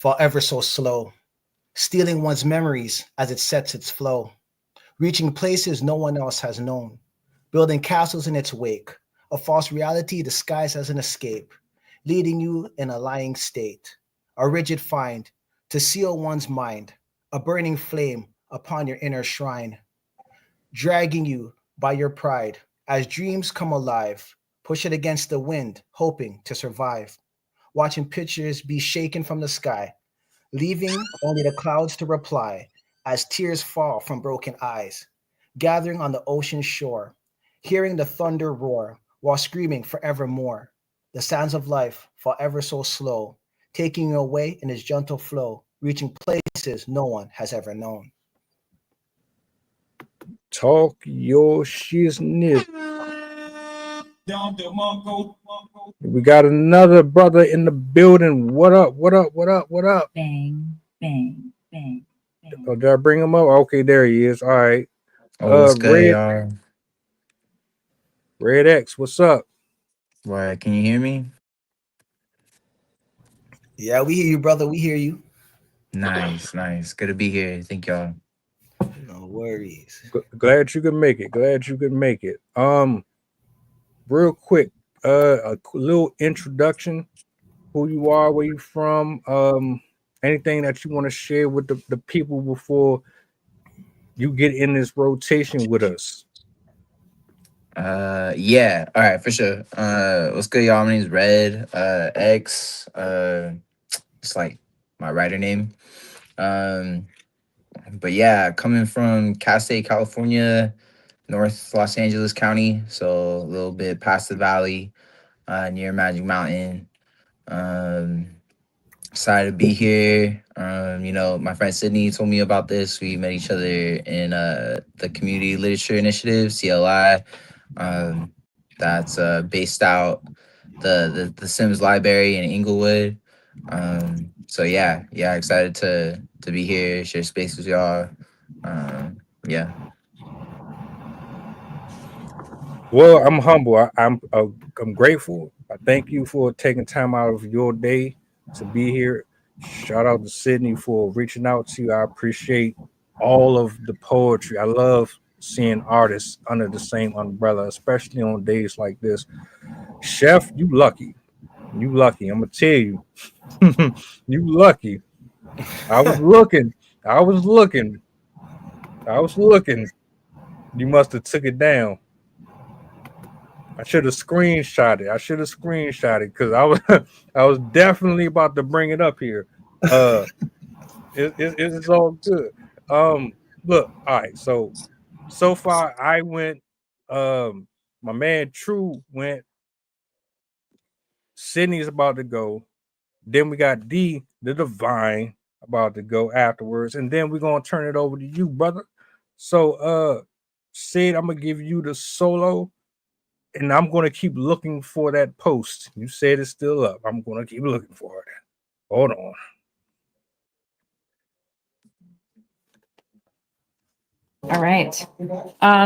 fall ever so slow, stealing one's memories as it sets its flow, reaching places no one else has known, building castles in its wake, a false reality disguised as an escape, leading you in a lying state, a rigid find to seal one's mind, a burning flame upon your inner shrine, dragging you by your pride as dreams come alive, push it against the wind, hoping to survive, watching pictures be shaken from the sky, leaving only the clouds to reply as tears fall from broken eyes, gathering on the ocean shore, hearing the thunder roar while screaming forevermore. The sands of life fall ever so slow, taking you away in its gentle flow, reaching places no one has ever known. Talk your shiznit. We got another brother in the building. What up? What up? What up? What up? Bang, bang, bang, bang. Oh, did I bring him up? Okay, there he is. All right. Oh, what's good, Red y'all? Red X, what's up? What? Can you hear me? Yeah, we hear you, brother. We hear you. Nice, nice. Good to be here. Thank y'all. No worries. Glad you could make it. Glad you could make it. Real quick, little introduction. Who you are, where you from, anything that you want to share with the people before you get in this rotation with us. Yeah. All right, for sure. What's good, y'all? My name's Red X. It's like my writer name. But yeah, coming from Cal State, California, North Los Angeles County, so a little bit past the valley, near Magic Mountain. Excited to be here. My friend Sydney told me about this. We met each other in the Community Literature Initiative, CLI. That's based out the Sims Library in Inglewood. So yeah, excited to be here, share space with y'all. Yeah. Well, I'm humble. I'm grateful. I thank you for taking time out of your day to be here. Shout out to Sydney for reaching out to you. I appreciate all of the poetry. I love seeing artists under the same umbrella, especially on days like this. Chef, you lucky. You lucky. I'm gonna tell you. You lucky. I was looking. You must have took it down. I should have screenshot it because I was definitely about to bring it up here. It's all good. Look, all right. So far I went. My man True went. Sydney's about to go. Then we got the Divine about to go afterwards, and then we're gonna turn it over to you, brother. So, Sid, I'm gonna give you the solo. And I'm going to keep looking for that post. You said it's still up. I'm going to keep looking for it. Hold on. All right.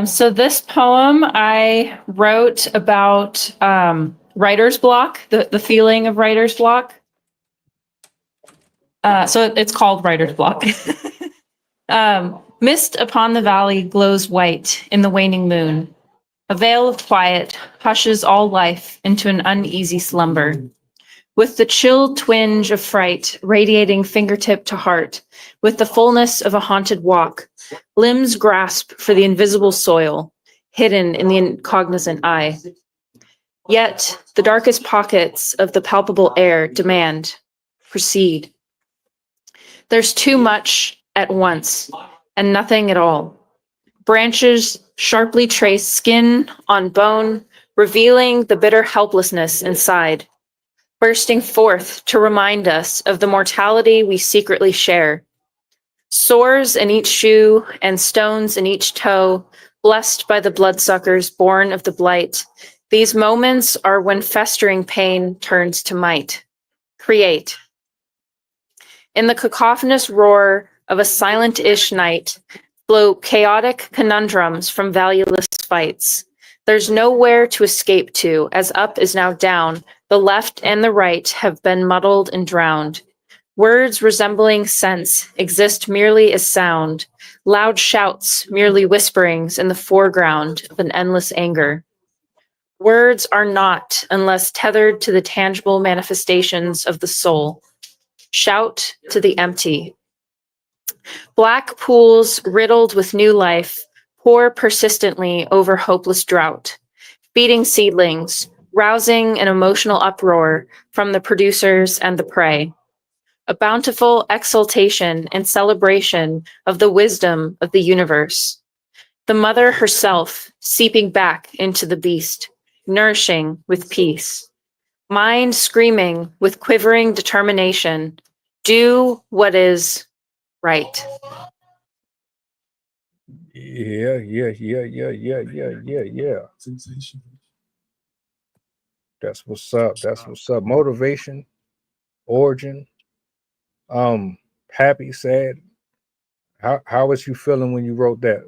So this poem I wrote about writer's block, the feeling of writer's block. So it's called writer's block. Mist upon the valley glows white in the waning moon. A veil of quiet hushes all life into an uneasy slumber. With the chill twinge of fright radiating fingertip to heart, with the fullness of a haunted walk, limbs grasp for the invisible soil, hidden in the incognizant eye. Yet the darkest pockets of the palpable air demand, proceed. There's too much at once, and nothing at all. Branches sharply trace skin on bone, revealing the bitter helplessness inside, bursting forth to remind us of the mortality we secretly share. Sores in each shoe and stones in each toe, blessed by the bloodsuckers born of the blight. These moments are when festering pain turns to might. Create. In the cacophonous roar of a silent-ish night, flow chaotic conundrums from valueless fights. There's nowhere to escape to, as up is now down. The left and the right have been muddled and drowned. Words resembling sense exist merely as sound, loud shouts merely whisperings in the foreground of an endless anger. Words are not unless tethered to the tangible manifestations of the soul. Shout to the empty. Black pools riddled with new life pour persistently over hopeless drought, feeding seedlings, rousing an emotional uproar from the producers and the prey. A bountiful exultation and celebration of the wisdom of the universe. The mother herself seeping back into the beast, nourishing with peace. Mind screaming with quivering determination, do what is right. Yeah. That's what's up. That's what's up. Motivation, origin. Happy, sad. How was you feeling when you wrote that?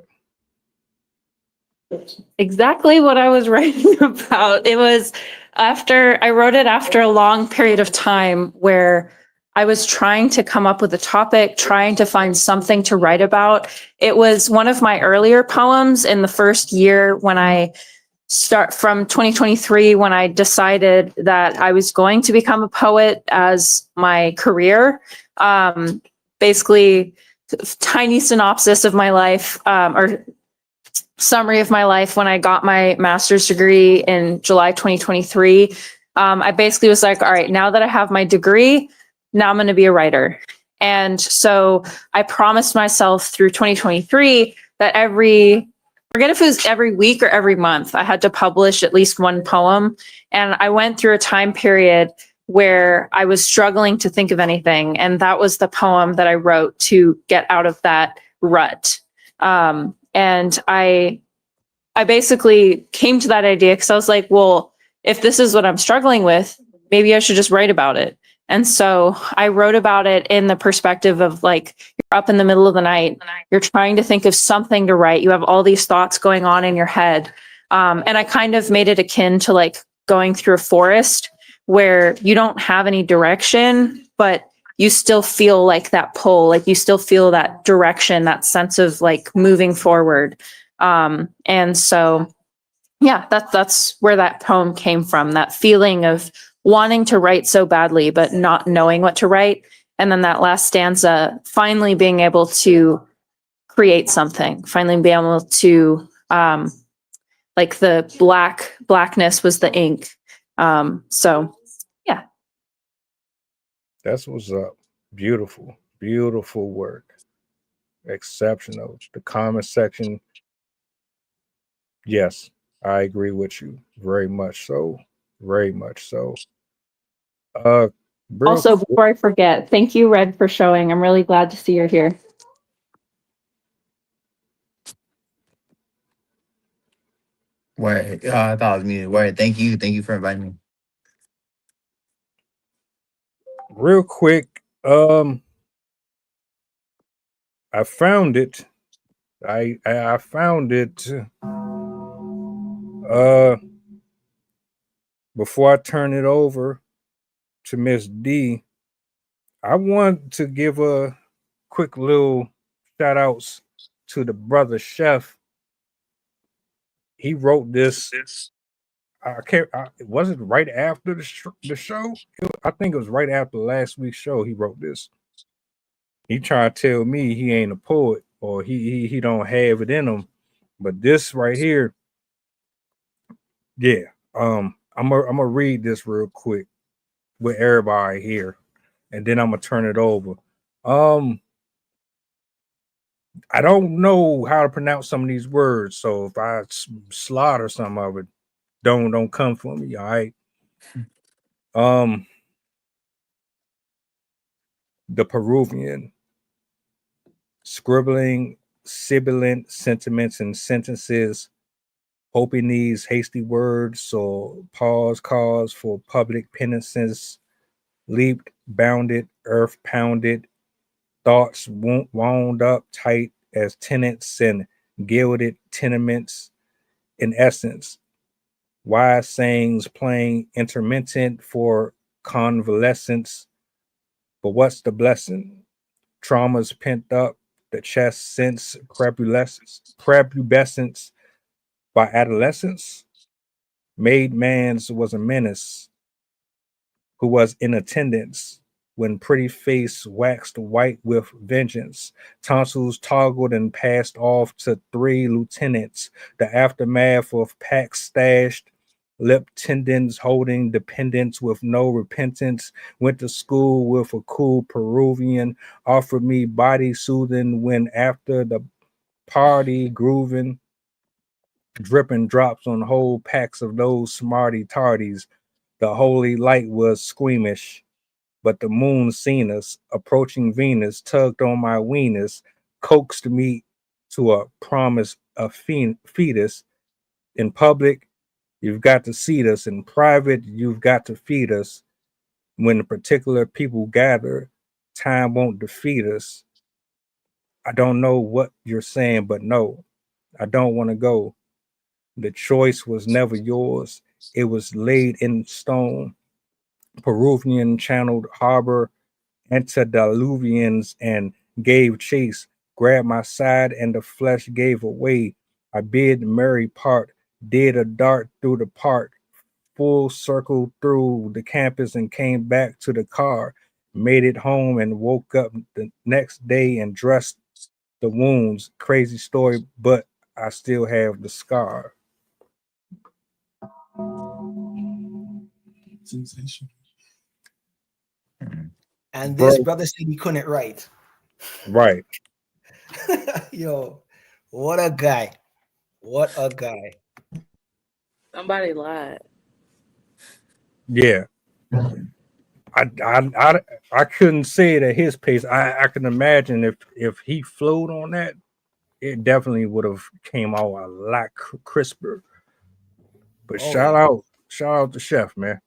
Exactly what I was writing about. It was I wrote it after a long period of time where I was trying to come up with a topic, trying to find something to write about. It was one of my earlier poems in the first year when I start from 2023, when I decided that I was going to become a poet as my career. Basically, tiny synopsis of my life, or summary of my life when I got my master's degree in July 2023. I basically was like, all right, now that I have my degree, now I'm going to be a writer. And so I promised myself through 2023 that forget if it was every week or every month, I had to publish at least one poem. And I went through a time period where I was struggling to think of anything. And that was the poem that I wrote to get out of that rut. And I basically came to that idea because I was like, well, if this is what I'm struggling with, maybe I should just write about it. And so I wrote about it in the perspective of like, you're up in the middle of the night, you're trying to think of something to write. You have all these thoughts going on in your head. And I kind of made it akin to like going through a forest where you don't have any direction, but you still feel like that pull, like you still feel that direction, that sense of like moving forward. And so, yeah, that's where that poem came from, that feeling of wanting to write so badly, but not knowing what to write. And then that last stanza, finally being able to create something, finally being able to, like the blackness was the ink. So yeah. That's what's up. Beautiful, beautiful work. Exceptional. The comment section. Yes, I agree with you. Very much so. Very much so. Real Also, quick, before I forget, thank you, Red, for showing. I'm really glad to see you're here. Word. I thought it was muted. Word. Thank you. Thank you for inviting me. real quick, I found it. I found it. Before I turn it over to Miss D, I want to give a quick little shout outs to the brother chef. He wrote this. I can't. Was it right after the show? I think it was right after last week's show. He wrote this. He tried to tell me he ain't a poet or he don't have it in him, but this right here, yeah. I'm gonna read this real quick with everybody here, and then I'm gonna turn it over. I don't know how to pronounce some of these words, so if I slaughter some of it, don't come for me. All right. The Peruvian, scribbling sibilant sentiments and sentences, hoping these hasty words or pause cause for public penances, leaped, bounded, earth pounded, thoughts wound up tight as tenants and gilded tenements. In essence, wise sayings playing intermittent for convalescence, But what's the blessing? Traumas pent up, the chest sense prepubescence by adolescence. Made man's was a menace who was in attendance when pretty face waxed white with vengeance. Tonsils toggled and passed off to 3 lieutenants. The aftermath of packs stashed, lip tendons holding dependence with no repentance. Went to school with a cool Peruvian, offered me body soothing when after the party grooving, dripping drops on whole packs of those smarty tardies. The holy light was squeamish, but the moon seen us approaching Venus, tugged on my weenus, coaxed me to a promise of fetus. In public, you've got to seat us. In private, you've got to feed us. When particular people gather, time won't defeat us. I don't know what you're saying, but no, I don't want to go. The choice was never yours. It was laid in stone. Peruvian channeled harbor antediluvians and gave chase, grabbed my side and the flesh gave away. I bid Mary part, did a dart through the park, full circle through the campus and came back to the car, made it home and woke up the next day and dressed the wounds. Crazy story, but I still have the scar. Sensation. And this Bro. brother said he couldn't write. Right. Yo, what a guy. What a guy. Somebody lied. Yeah. I couldn't say it at his pace. I can imagine if he flowed on that, it definitely would have came out a lot crisper. But Oh, shout yeah. out to Chef, man.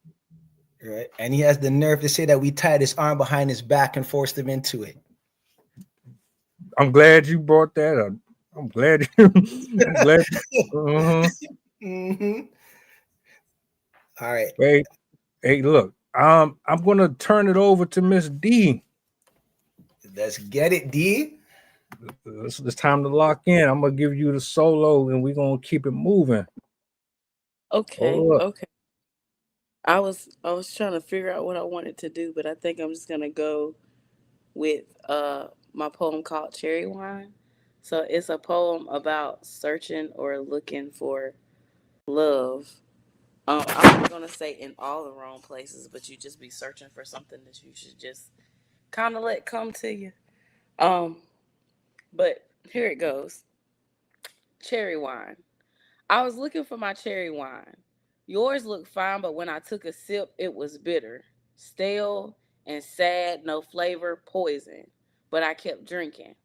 Right. And he has the nerve to say that we tied his arm behind his back and forced him into it. I'm glad you brought that up. I'm glad. I'm glad. Mm-hmm. All right. Hey, look. I'm gonna turn it over to Miss D. Let's get it, D. It's time to lock in. I'm gonna give you the solo, and we're gonna keep it moving. Okay, Hold up. okay. I was trying to figure out what I wanted to do, but I think I'm just gonna go with my poem called Cherry Wine. So it's a poem about searching or looking for love. I'm gonna say in all the wrong places, but you just be searching for something that you should just kind of let come to you. But here it goes. Cherry wine. I was looking for my cherry wine. Yours looked fine, but when I took a sip, it was bitter, stale, and sad, no flavor, poison. But I kept drinking.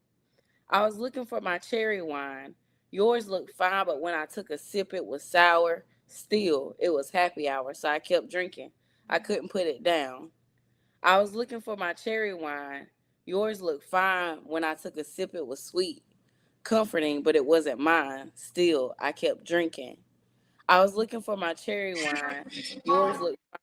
I was looking for my cherry wine. Yours looked fine, but when I took a sip, it was sour. Still, it was happy hour, so I kept drinking. I couldn't put it down. I was looking for my cherry wine. Yours looked fine. When I took a sip, it was sweet, comforting, but it wasn't mine. Still, I kept drinking. I was looking for my cherry wine. Yours looked fine.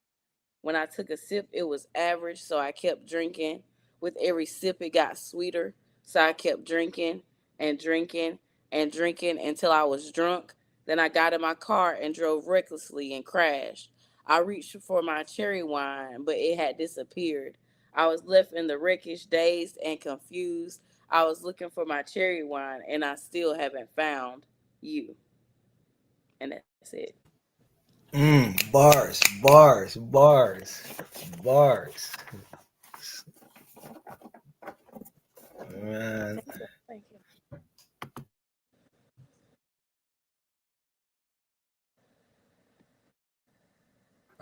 When I took a sip, it was average, so I kept drinking. With every sip, it got sweeter, so I kept drinking and drinking and drinking until I was drunk. Then I got in my car and drove recklessly and crashed. I reached for my cherry wine, but it had disappeared. I was left in the wreckage, dazed and confused. I was looking for my cherry wine, and I still haven't found you. And that's it. Bars. Man. Thank you.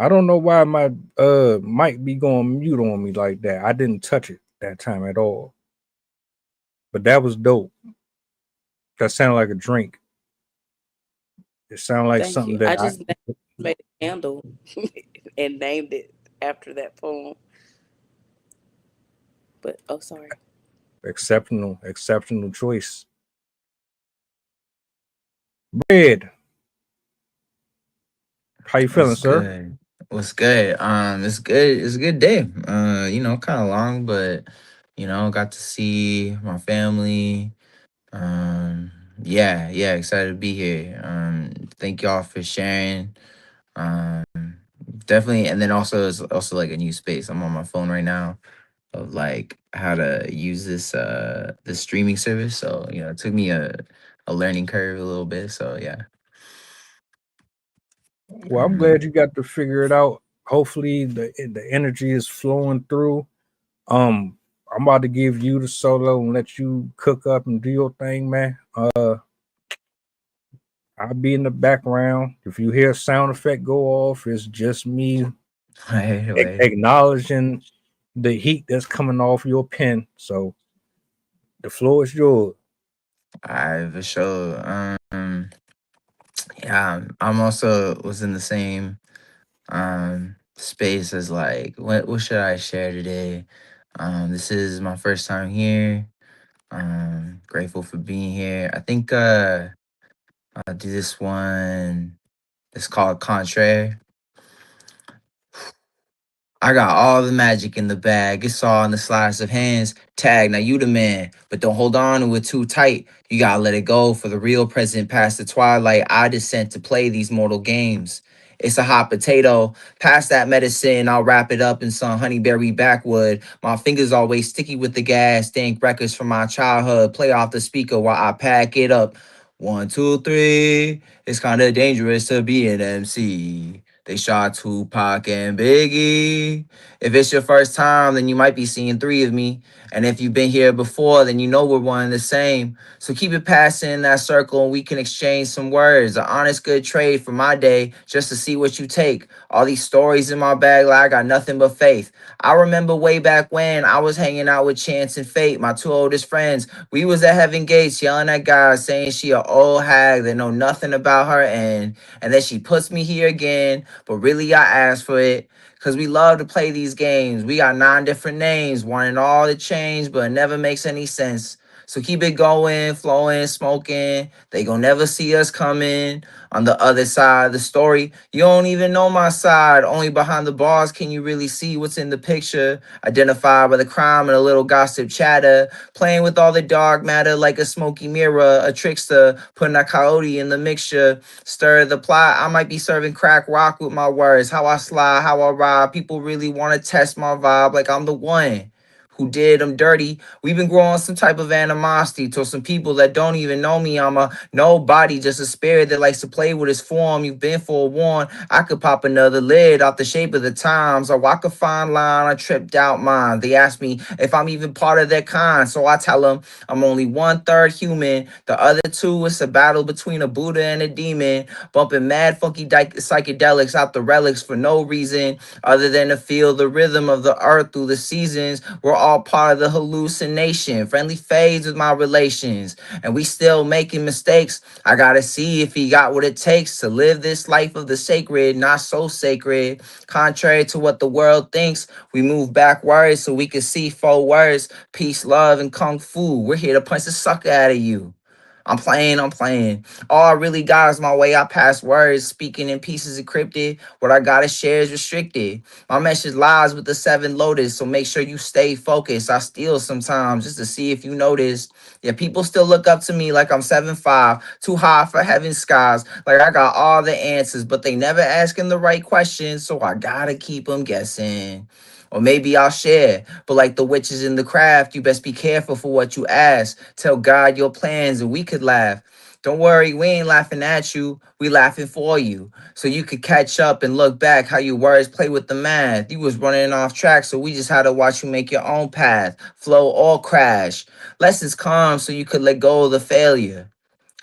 I don't know why my mic be going mute on me like that. I didn't touch it that time at all. But that was dope. That sounded like a drink. It sounded like Thank something you. I that just made a candle and named it after that poem. But sorry. exceptional choice. Bread. How you feeling, That's sir? good. What's good? It's good. It's a good day. Kind of long, but got to see my family. Yeah, excited to be here. Thank y'all for sharing. Um, Definitely, and then also it's also like a new space. I'm on my phone right now of like how to use this streaming service. So it took me a learning curve a little bit. So yeah. Well, I'm glad you got to figure it out. Hopefully, the energy is flowing through. I'm about to give you the solo and let you cook up and do your thing, man. I'll be in the background. If you hear a sound effect go off, it's just me Right. acknowledging the heat that's coming off your pen. So the floor is yours. I for sure. Yeah, I'm also was in the same space as like what should I share today? This is my first time here. Grateful for being here. I think I'll do this one. It's called Contraire. I got all the magic in the bag. It's all in the sleight of hands. Tag, now you the man. But don't hold on to it too tight. You gotta let it go for the real present past the twilight. I descend to play these mortal games. It's a hot potato. Pass that medicine. I'll wrap it up in some honeyberry backwood. My fingers always sticky with the gas. Dank records from my childhood. Play off the speaker while I pack it up. 1, 2, 3. It's kinda dangerous to be an MC. They shot Tupac and Biggie. If it's your first time, then you might be seeing three of me. And if you've been here before, then you know we're one and the same. So keep it passing in that circle and we can exchange some words. An honest, good trade for my day just to see what you take. All these stories in my bag, like I got nothing but faith. I remember way back when I was hanging out with Chance and Fate, my two oldest friends. We was at Heaven Gates yelling at guys saying she a old hag that know nothing about her end. And then she puts me here again, but really I asked for it. Cause we love to play these games. We got 9 different names, wanting all to change, but it never makes any sense. So keep it going, flowing, smoking. They gon' never see us coming. On the other side of the story, you don't even know my side. Only behind the bars can you really see what's in the picture. Identified by the crime and a little gossip chatter. Playing with all the dark matter like a smoky mirror. A trickster, putting a coyote in the mixture. Stir the plot. I might be serving crack rock with my words. How I slide, how I ride. People really want to test my vibe like I'm the one who did them dirty. We've been growing some type of animosity to some people that don't even know me. I'm a nobody, just a spirit that likes to play with his form. You've been forewarned. I could pop another lid off the shape of the times, or walk a fine line. I tripped out mine. They ask me if I'm even part of their kind, so I tell them I'm only 1/3 human. The other two, it's a battle between a Buddha and a demon, bumping mad funky psychedelics out the relics for no reason other than to feel the rhythm of the earth through the seasons. We're all part of the hallucination. Friendly fades with my relations, and we still making mistakes. I gotta see if he got what it takes to live this life of the sacred, not so sacred. Contrary to what the world thinks, we move backwards so we can see forwards. Peace, love, and kung fu. We're here to punch the sucker out of you. I'm playing. All I really got is my way I pass words, speaking in pieces encrypted. What I gotta share is restricted. My message lies with the 7 lotus, so make sure you stay focused. I steal sometimes just to see if you notice. Yeah, people still look up to me like I'm 7'5", too high for heaven's skies. Like I got all the answers, but they never asking the right questions, so I gotta keep them guessing. Or maybe I'll share. But like the witches in the craft, you best be careful for what you ask. Tell God your plans and we could laugh. Don't worry, we ain't laughing at you. We laughing for you. So you could catch up and look back how your words play with the math. You was running off track, so we just had to watch you make your own path. Flow or crash. Lessons come so you could let go of the failure.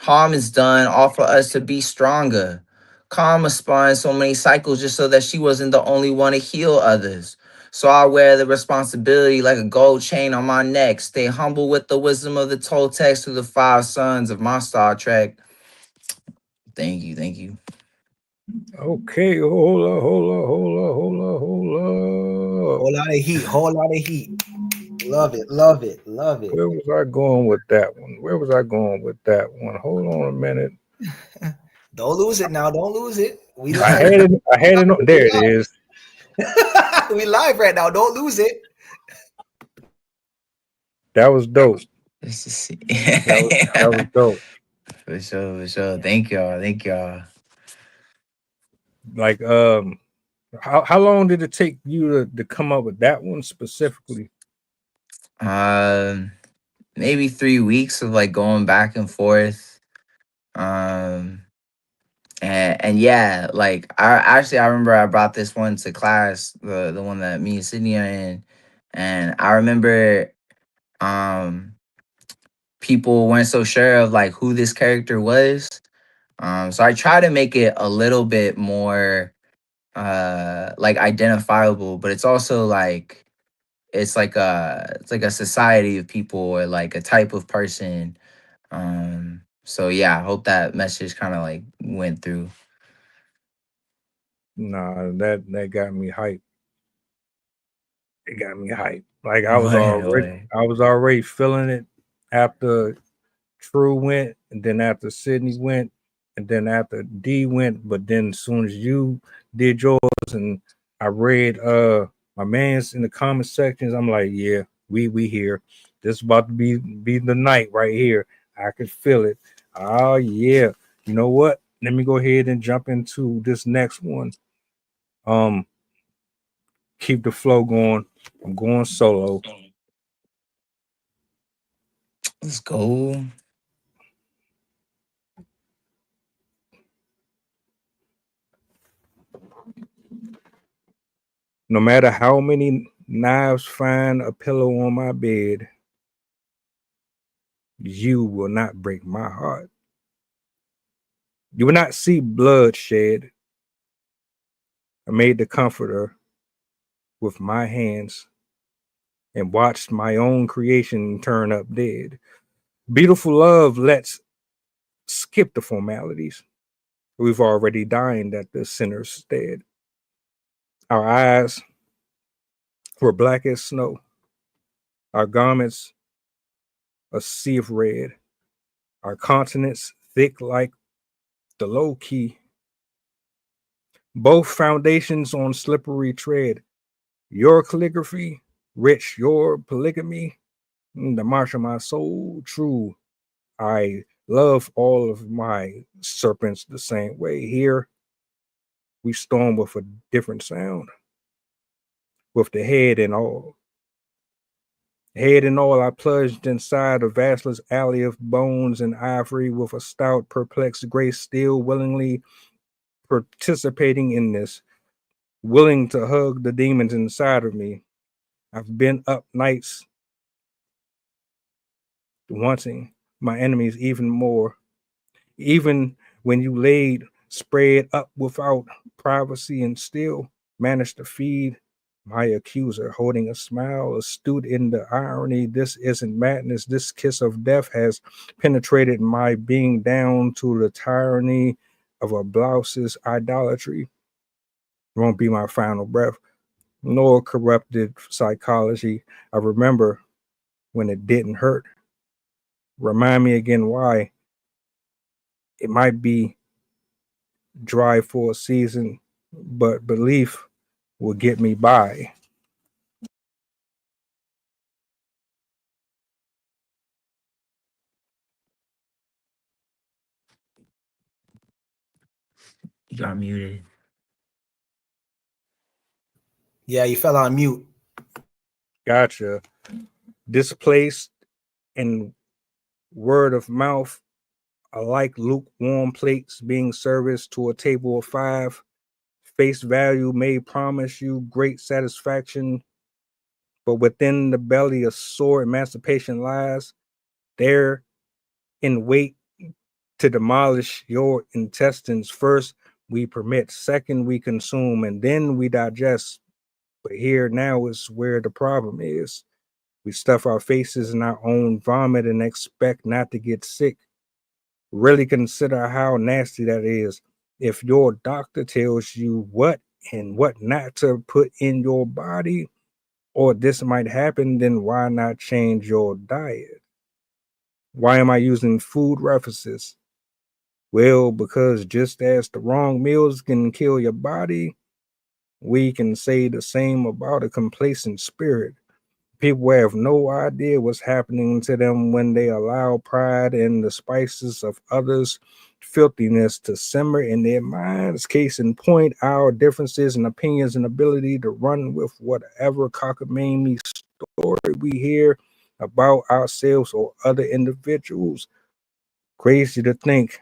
Harm is done, all for us to be stronger. Karma spun so many cycles just so that she wasn't the only one to heal others. So I wear the responsibility like a gold chain on my neck. Stay humble with the wisdom of the Toltecs through the 5 sons of my Star Trek. Thank you. Okay, hold up. Whole lot of heat. Love it. Where was I going with that one? Hold on a minute. Don't lose it now. Don't lose it. I had it. There it is. We live right now. Don't lose it. That was dope. Just to see. That was dope. For sure, for sure. Thank y'all. Thank y'all. Like, how long did it take you to come up with that one specifically? Maybe 3 weeks of like going back and forth. And yeah, like I remember I brought this one to class, the one that me and Sydney are in, and I remember um people weren't so sure of like who this character was. So I try to make it a little bit more like identifiable, but it's also like it's like a society of people or like a type of person. So yeah, I hope that message kind of like went through. Nah, that got me hyped. It got me hyped. Like Right. I was already feeling it after True went, and then after Sydney went, and then after D went. But then as soon as you did yours, and I read my man's in the comment sections, I'm like, yeah, we here. This is about to be the night right here. I can feel it. Oh yeah. You know what? Let me go ahead and jump into this next one. Keep the flow going. I'm going solo. Let's go. No matter how many knives find a pillow on my bed, you will not break my heart. You will not see blood shed. I made the comforter with my hands and watched my own creation turn up dead. Beautiful love, let's skip the formalities. We've already dined at the sinner's stead. Our eyes were black as snow, our garments a sea of red, our continents thick like the low key. Both foundations on slippery tread. Your calligraphy, rich, your polygamy, the march of my soul, true. I love all of my serpents the same way. Here, we storm with a different sound, with the head and all. Head and all, I plunged inside a vastless alley of bones and ivory with a stout, perplexed grace, still willingly participating in this, willing to hug the demons inside of me. I've been up nights wanting my enemies even more. Even when you laid spread up without privacy and still managed to feed my accuser, holding a smile astute in the irony. This isn't madness. This kiss of death has penetrated my being down to the tyranny of a blouse's idolatry. Won't be my final breath, nor corrupted psychology. I remember when it didn't hurt. Remind me again why. It might be dry for a season, but belief will get me by. You got muted. Yeah, you fell on mute. Gotcha. Displaced and word of mouth are like lukewarm plates being serviced to a table of five. Face value may promise you great satisfaction, but within the belly a sore emancipation lies. There in wait to demolish your intestines. First, we permit, second, we consume, and then we digest. But here now is where the problem is. We stuff our faces in our own vomit and expect not to get sick. Really consider how nasty that is. If your doctor tells you what and what not to put in your body, or this might happen, then why not change your diet? Why am I using food references? Well, because just as the wrong meals can kill your body, we can say the same about a complacent spirit. People have no idea what's happening to them when they allow pride and the spices of others' filthiness to simmer in their minds. Case in point, our differences and opinions and ability to run with whatever cockamamie story we hear about ourselves or other individuals. Crazy to think,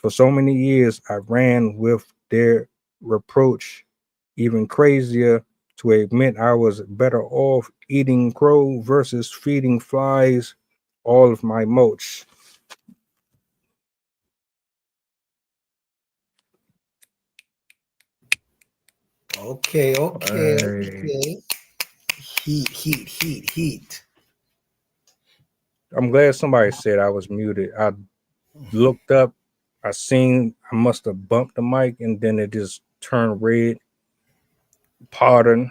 for so many years, I ran with their reproach. Even crazier to admit I was better off eating crow versus feeding flies all of my mulch. Okay, okay, Alright. okay. Heat. I'm glad somebody said I was muted. I looked up, I seen I must have bumped the mic and then it just turned red. Pardon.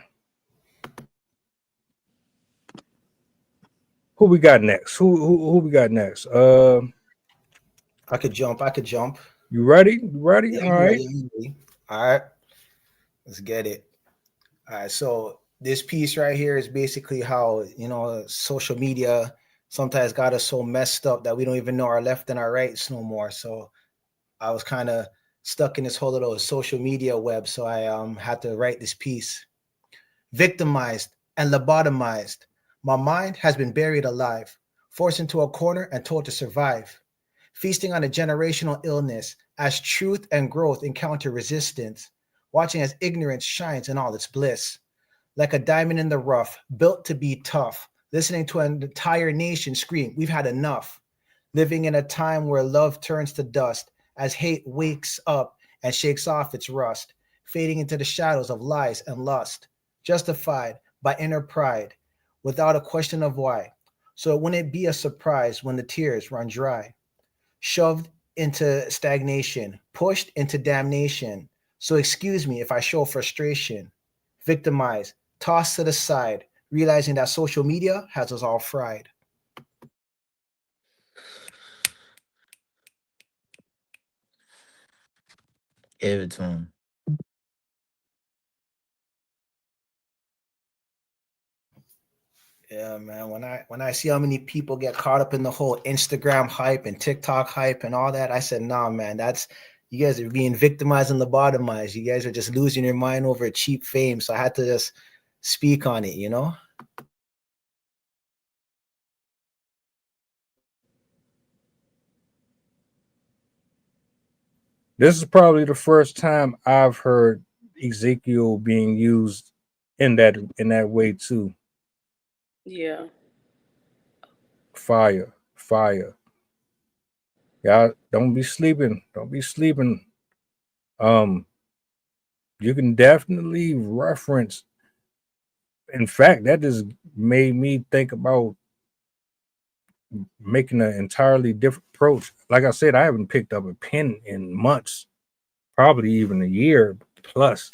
Who we got next? Who we got next? I could jump. You ready? You ready? Yeah, All I'm right. ready, I'm ready. All right, let's get it. All right, so this piece right here is basically how, social media sometimes got us so messed up that we don't even know our left and our rights no more. So I was kind of stuck in this whole little social media web, so I had to write this piece. Victimized and lobotomized, my mind has been buried alive, forced into a corner and told to survive, feasting on a generational illness as truth and growth encounter resistance, watching as ignorance shines in all its bliss. Like a diamond in the rough, built to be tough, listening to an entire nation scream, "We've had enough." Living in a time where love turns to dust as hate wakes up and shakes off its rust, fading into the shadows of lies and lust, justified by inner pride, without a question of why. So it wouldn't be a surprise when the tears run dry, shoved into stagnation, pushed into damnation. So excuse me if I show frustration, victimized, tossed to the side, realizing that social media has us all fried. Give it to him. Yeah, man. When I see how many people get caught up in the whole Instagram hype and TikTok hype and all that, I said, nah, man, that's you guys are being victimized and lobotomized. You guys are just losing your mind over cheap fame. So I had to just speak on it. This is probably the first time I've heard Ezekiel being used in that way too. Yeah. Fire. Y'all don't be sleeping. Don't be sleeping. You can definitely reference. In fact, that just made me think about making an entirely different approach. Like I said, I haven't picked up a pen in months, probably even a year plus.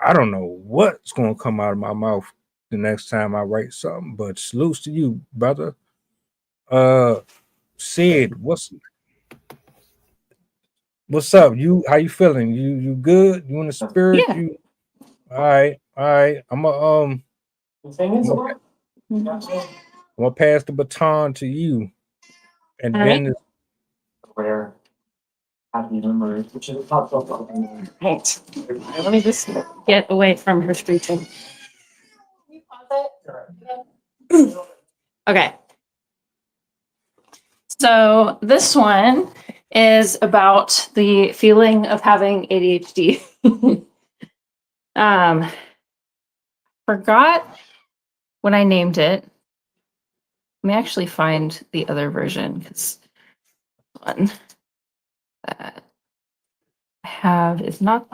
I don't know what's going to come out of my mouth the next time I write something, but salutes to you, brother. Sid, what's up? How you feeling? You good? You in the spirit? Yeah. You all right? All right. I'm gonna pass the baton to you, and All right. then Where happy memories, which is not so Right. Let me just get away from her screeching. Okay. So this one is about the feeling of having ADHD. Forgot when I named it. Let me actually find the other version because one that I have is not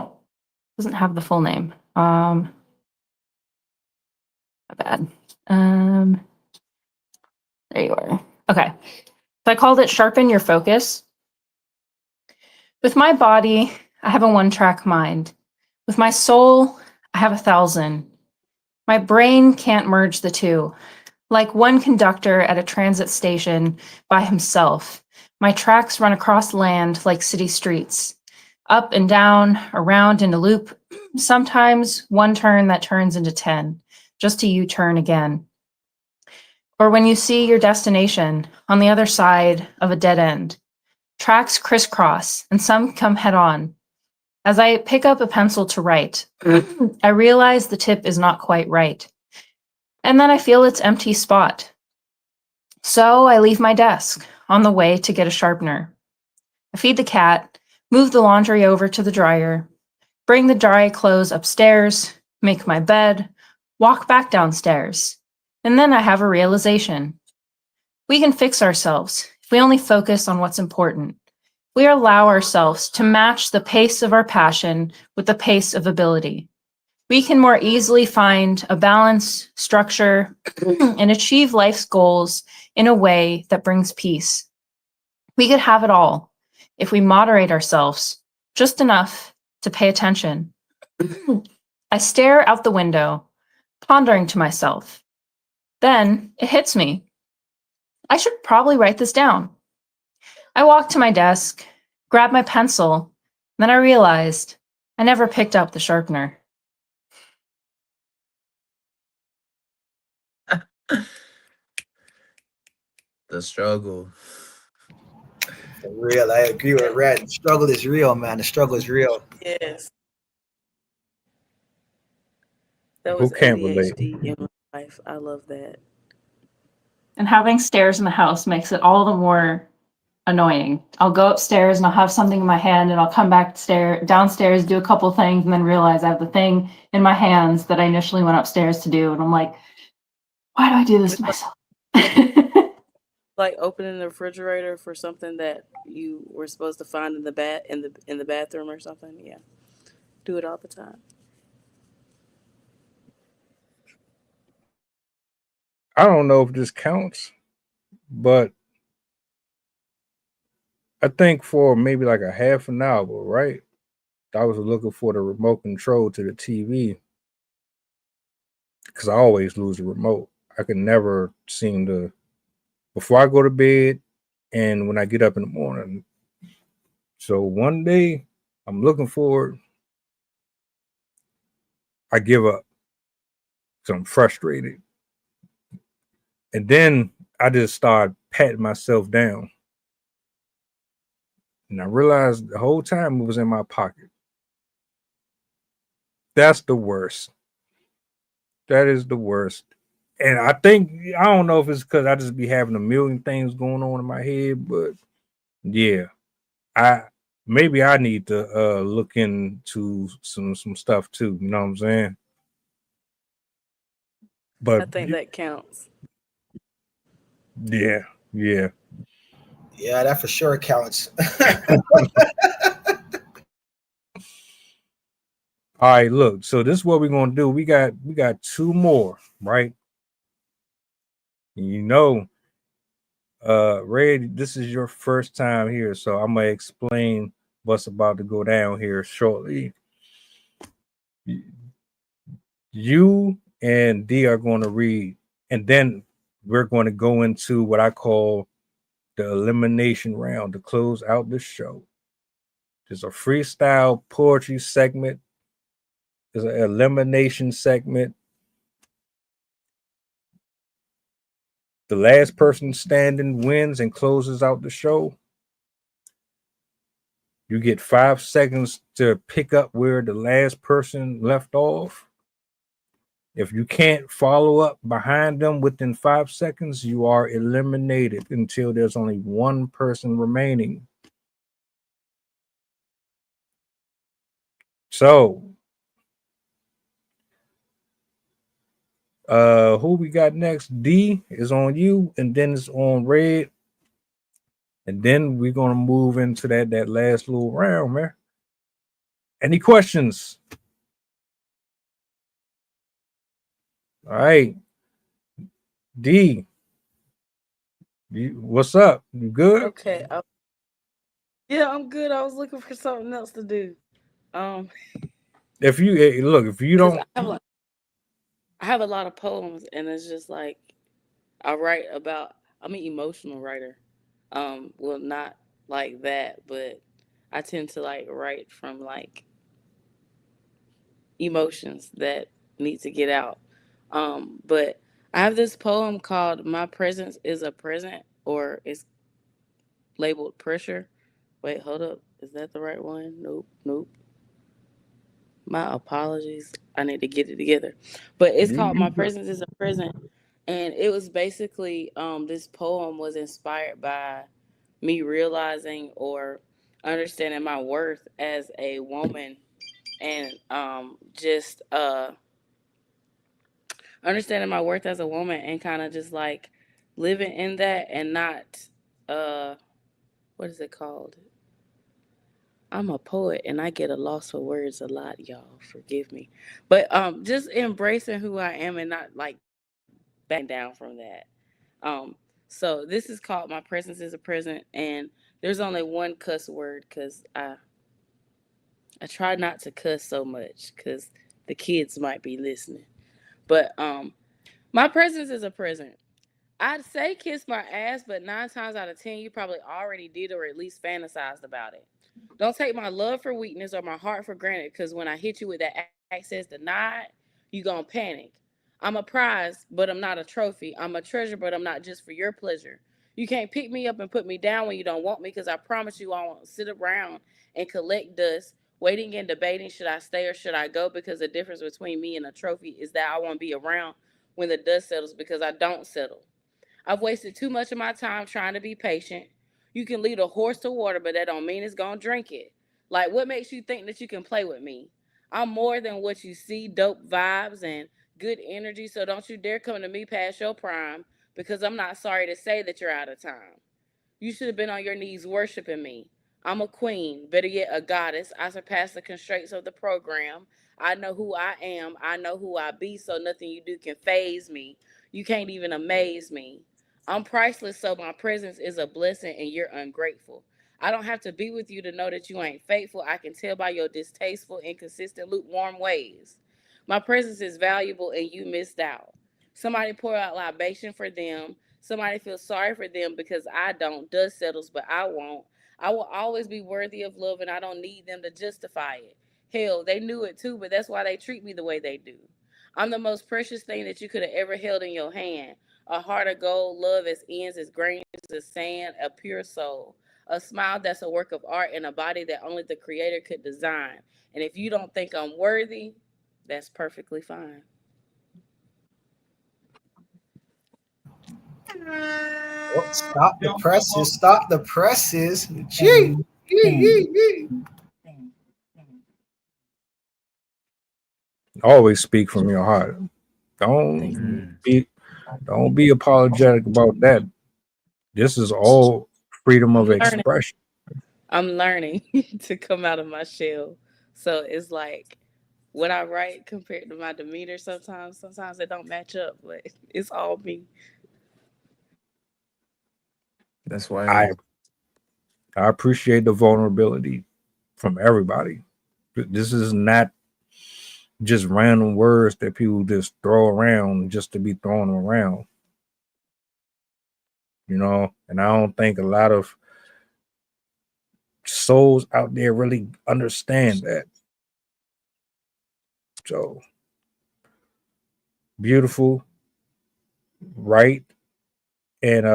doesn't have the full name. My bad. There you are. Okay. So I called it Sharpen Your Focus. With my body, I have a one-track mind. With my soul, I have 1,000. My brain can't merge the two. Like one conductor at a transit station by himself, my tracks run across land like city streets. up and down, around in a loop, sometimes one turn that turns into 10, just a U-turn again. Or when you see your destination on the other side of a dead end, tracks crisscross and some come head on. As I pick up a pencil to write, I realize the tip is not quite right. And then I feel its empty spot. So I leave my desk on the way to get a sharpener. I feed the cat, move the laundry over to the dryer, bring the dry clothes upstairs, make my bed, walk back downstairs. And then I have a realization. We can fix ourselves if we only focus on what's important. We allow ourselves to match the pace of our passion with the pace of ability. We can more easily find a balance, structure, and achieve life's goals in a way that brings peace. We could have it all if we moderate ourselves just enough to pay attention. I stare out the window, pondering to myself. Then it hits me. I should probably write this down. I walked to my desk, grabbed my pencil, then I realized I never picked up the sharpener. The struggle. For real, I agree with Red. The struggle is real, man. The struggle is real. Yes. That Who was can't relate? ADHD in my life. I love that. And having stairs in the house makes it all the more annoying. I'll go upstairs and I'll have something in my hand and I'll come back downstairs, do a couple things, and then realize I have the thing in my hands that I initially went upstairs to do. And I'm like, why do I do this to myself? Like opening the refrigerator for something that you were supposed to find in the bathroom or something. Yeah. Do it all the time. I don't know if this counts, but I think for maybe like a half an hour, right? I was looking for the remote control to the TV because I always lose the remote. I can never seem to, before I go to bed and when I get up in the morning. So one day I'm looking for it. I give up because I'm frustrated. And then I just start patting myself down. And I realized the whole time it was in my pocket. That's the worst. That is the worst. And I think, I don't know if it's because I just be having a million things going on in my head, but yeah, maybe I need to look into some stuff too. You know what I'm saying? But I think that counts. yeah. Yeah, that for sure counts. All right, look. So this is what we're gonna do. We got two more, right? You know, Ray, this is your first time here, so I'm gonna explain what's about to go down here shortly. You and D are going to read, and then we're going to go into what I call the elimination round to close out the show. There's a freestyle poetry segment. There's an elimination segment. The last person standing wins and closes out the show. You get 5 seconds to pick up where the last person left off. If you can't follow up behind them within 5 seconds, you are eliminated until there's only one person remaining. So, who we got next? D is on you, and then it's on Red. And then we're gonna move into that last little round, man. Any questions? All right. D, what's up? You good? Okay. Yeah, I'm good. I was looking for something else to do. If you look, if you 'Cause don't, I have a lot of poems, and it's just like I write about. I'm an emotional writer. Well, not like that, but I tend to like write from like emotions that need to get out. But I have this poem called "My Presence is a Present," or it's labeled "Pressure." Wait, hold up. Is that the right one? Nope, nope. My apologies. I need to get it together. But it's called "My Presence is a Present," and it was basically this poem was inspired by me realizing or understanding my worth as a woman, and just understanding my worth as a woman, and kind of just like living in that, and not uh what is it called? I'm a poet and I get a loss for words a lot, y'all. Forgive me. But just embracing who I am and not like backing down from that. Um so this is called "My Presence is a Present," and there's only one cuss word cuz I try not to cuss so much cuz the kids might be listening. But my presence is a present. I'd say kiss my ass, but 9 times out of 10, you probably already did or at least fantasized about it. Don't take my love for weakness or my heart for granted, because when I hit you with that access denied, you gonna panic. I'm a prize, but I'm not a trophy. I'm a treasure, but I'm not just for your pleasure. You can't pick me up and put me down when you don't want me, because I promise you I won't sit around and collect dust, waiting and debating should I stay or should I go, because the difference between me and a trophy is that I won't be around when the dust settles, because I don't settle. I've wasted too much of my time trying to be patient. You can lead a horse to water, but that don't mean it's gonna drink it. Like, what makes you think that you can play with me? I'm more than what you see, dope vibes and good energy, so don't you dare come to me past your prime, because I'm not sorry to say that you're out of time. You should have been on your knees worshiping me. I'm a queen, better yet, a goddess. I surpass the constraints of the program. I know who I am. I know who I be, so nothing you do can phase me. You can't even amaze me. I'm priceless, so my presence is a blessing and you're ungrateful. I don't have to be with you to know that you ain't faithful. I can tell by your distasteful, inconsistent, lukewarm ways. My presence is valuable and you missed out. Somebody pour out libation for them. Somebody feel sorry for them, because I don't. Dust settles, but I won't. I will always be worthy of love and I don't need them to justify it. Hell, they knew it too, but that's why they treat me the way they do. I'm the most precious thing that you could have ever held in your hand. A heart of gold, love as ends as grains of sand, a pure soul. A smile that's a work of art, and a body that only the creator could design. And if you don't think I'm worthy, that's perfectly fine. Oh, stop the presses. Stop the presses. Gee. Always speak from your heart. Thank you. Don't be apologetic about that. This is all freedom of expression. I'm learning to come out of my shell. So it's like what I write compared to my demeanor sometimes it don't match up, but it's all me. That's why. I appreciate the vulnerability from everybody. This is not just random words that people just throw around just to be throwing them around. You know, and I don't think a lot of souls out there really understand that. So beautiful, right? And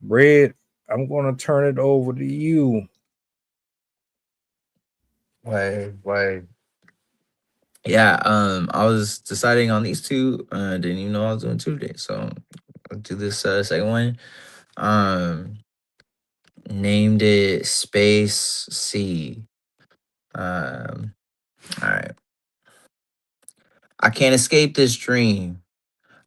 Red, I'm gonna turn it over to you. Why? Yeah, I was deciding on these two. Didn't even know I was doing two today. So I'll do this second one. Named it Space C. All right. I can't escape this dream.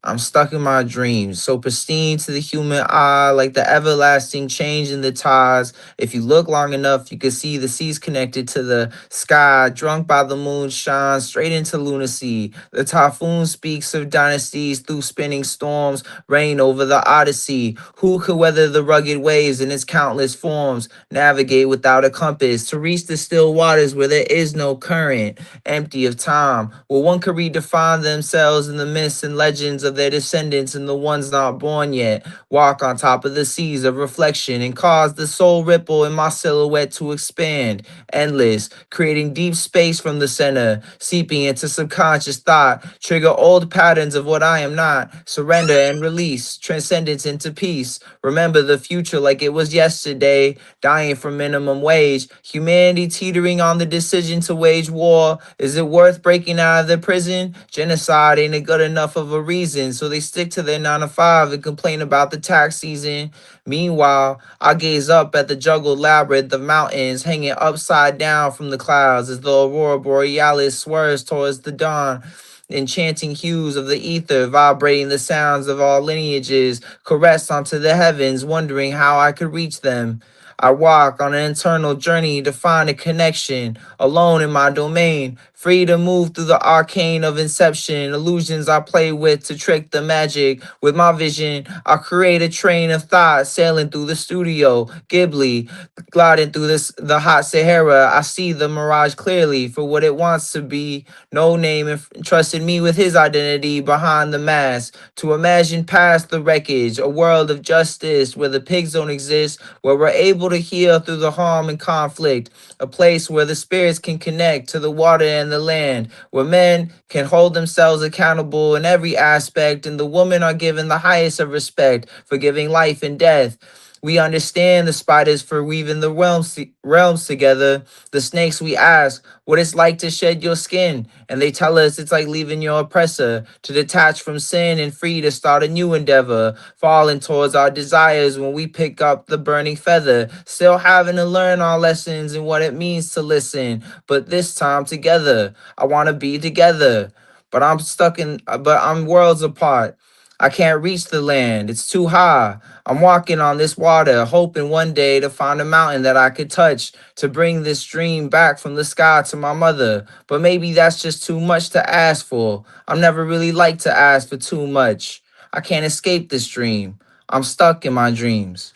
I'm stuck in my dreams, so pristine to the human eye, like the everlasting change in the tides. If you look long enough, you can see the seas connected to the sky, drunk by the moon's shine, straight into lunacy. The typhoon speaks of dynasties through spinning storms, reign over the Odyssey. Who could weather the rugged waves in its countless forms, navigate without a compass, to reach the still waters where there is no current, empty of time, where one could redefine themselves in the myths and legends of their descendants and the ones not born yet. Walk on top of the seas of reflection and cause the soul ripple in my silhouette to expand. Endless, creating deep space from the center, seeping into subconscious thought, trigger old patterns of what I am not. Surrender and release, transcendence into peace. Remember the future like it was yesterday, dying for minimum wage. Humanity teetering on the decision to wage war. Is it worth breaking out of their prison? Genocide ain't a good enough of a reason, so they stick to their 9 to 5 and complain about the tax season. Meanwhile, I gaze up at the juggled labyrinth of mountains hanging upside down from the clouds as the aurora borealis swerves towards the dawn. Enchanting hues of the ether vibrating the sounds of all lineages caressed onto the heavens, wondering how I could reach them. I walk on an internal journey to find a connection, alone in my domain, free to move through the arcane of inception, illusions I play with to trick the magic. With my vision, I create a train of thought sailing through the studio, Ghibli, gliding through the hot Sahara. I see the mirage clearly for what it wants to be. No name entrusted me with his identity behind the mask, to imagine past the wreckage, a world of justice where the pigs don't exist, where we're able to heal through the harm and conflict, a place where the spirits can connect to the water and the land, where men can hold themselves accountable in every aspect, and the women are given the highest of respect for giving life and death. We understand the spiders for weaving the realms together. The snakes, we ask what it's like to shed your skin, and they tell us it's like leaving your oppressor, to detach from sin and free to start a new endeavor, falling towards our desires when we pick up the burning feather, still having to learn our lessons and what it means to listen, but this time together. I want to be together, but I'm worlds apart. I can't reach the land, it's too high. I'm walking on this water, hoping one day to find a mountain that I could touch, to bring this dream back from the sky to my mother. But maybe that's just too much to ask for. I'm never really like to ask for too much. I can't escape this dream. I'm stuck in my dreams.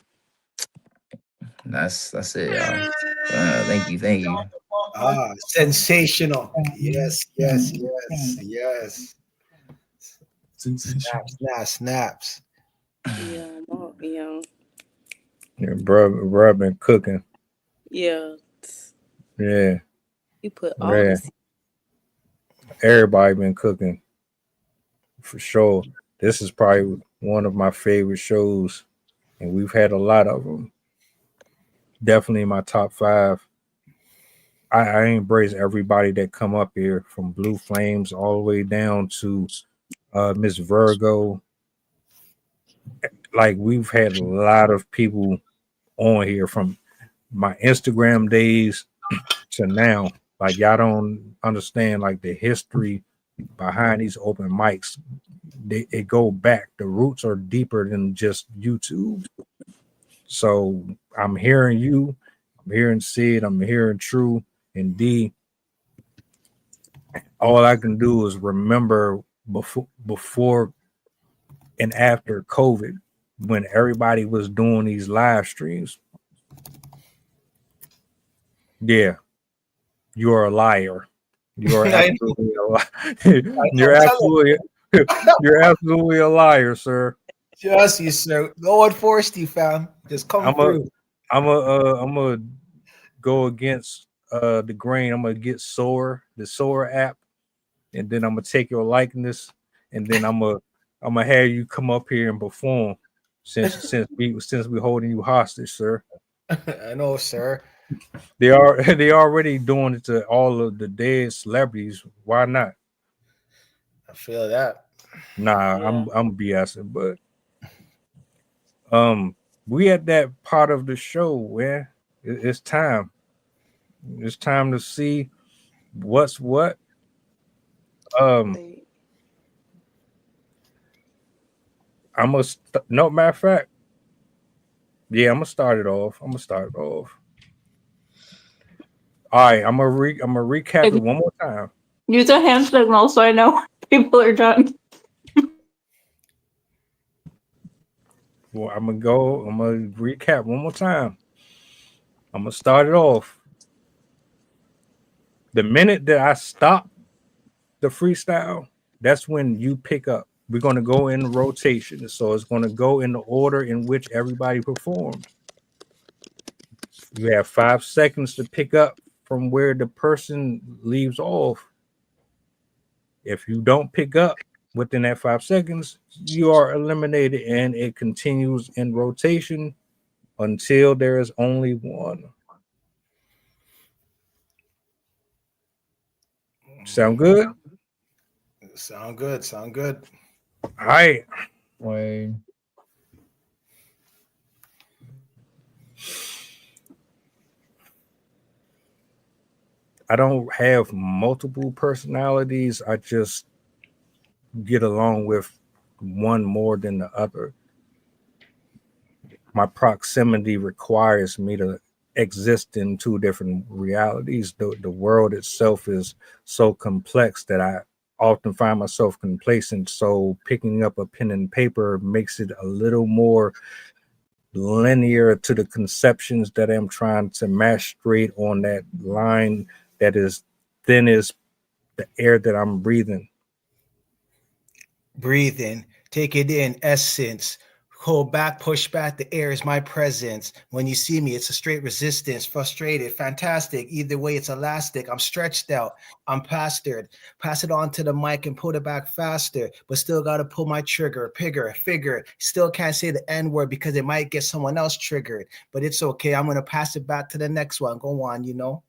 That's it, y'all. Thank you. Ah, sensational. Yes, yes, yes, yes. Snaps, snaps, snaps. Yeah, Yeah, bro, been cooking. yeah. Yeah, You put all yeah. this. Everybody been cooking for sure. This is probably one of my favorite shows, and we've had a lot of them. Definitely in my top 5. I embrace everybody that come up here, from Blue Flames all the way down to Miss Virgo. Like, we've had a lot of people on here from my Instagram days to now. Like, y'all don't understand like the history behind these open mics. It go back. The roots are deeper than just YouTube. So I'm hearing you, I'm hearing Sid, I'm hearing True and D. All I can do is remember before and after COVID, when everybody was doing these live streams. Yeah, you're a liar. You're absolutely a liar. You're absolutely a liar, sir. Just you, sir. Go on Forsty, fam. Just come through. I'm a go against the grain. I'm gonna get the Soar app, and then I'm gonna take your likeness, and then I'm gonna have you come up here and perform, since we holding you hostage, sir. I know, sir. They already doing it to all of the dead celebrities. Why not? I feel that. Nah, Yeah. I'm BSing, but we at that part of the show where it's time. It's time to see what's what. No, matter of fact, yeah, I'm gonna start it off. All right, I'm gonna recap it one more time. Use a hand signal so I know people are done. Well, I'm gonna recap one more time. I'm gonna start it off. The minute that I stop the freestyle, that's when you pick up. we're going to go in rotation. So it's going to go in the order in which everybody performed. You have 5 seconds to pick up from where the person leaves off. If you don't pick up within that 5 seconds, you are eliminated, and it continues in rotation until there is only one. Sound good? Sound good. Sound good. All right. Wait. I don't have multiple personalities. I just get along with one more than the other. My proximity requires me to exist in 2 different realities. The world itself is so complex that I often find myself complacent. So picking up a pen and paper makes it a little more linear to the conceptions that I'm trying to match straight on that line that is thin as the air that I'm breathing. Breathe in, take it in, essence. Hold back, push back. The air is my presence. When you see me, it's a straight resistance, frustrated, fantastic. Either way, it's elastic. I'm stretched out. I'm plastered. Pass it on to the mic and pull it back faster, but still got to pull my trigger, figure. Still can't say the N word because it might get someone else triggered, but it's okay. I'm going to pass it back to the next one. Go on, you know.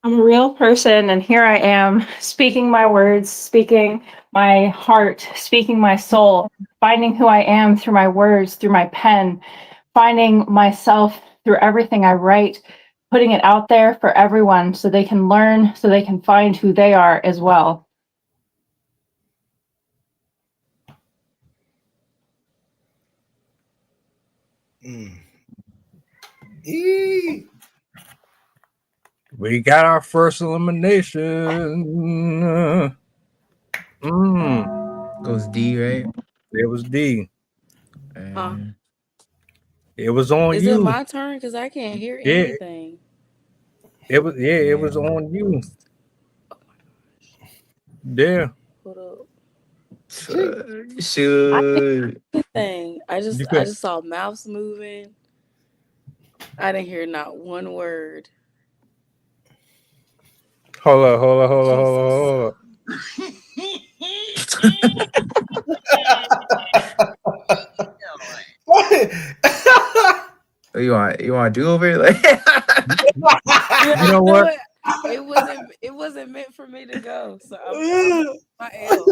I'm a real person, and here I am speaking my words, speaking my heart, speaking my soul, finding who I am through my words, through my pen, finding myself through everything I write, putting it out there for everyone so they can learn, so they can find who they are as well. We got our first elimination. Goes D, right? It was D. Huh? It was on Is you. it my turn? Because I can't hear Yeah. anything. It was on you. Yeah. Hold up. Shoot. Thing. I just saw mouths moving. I didn't hear not one word. Hold up. You want to do over? Like, You know what? It wasn't meant for me to go. So I'm my L.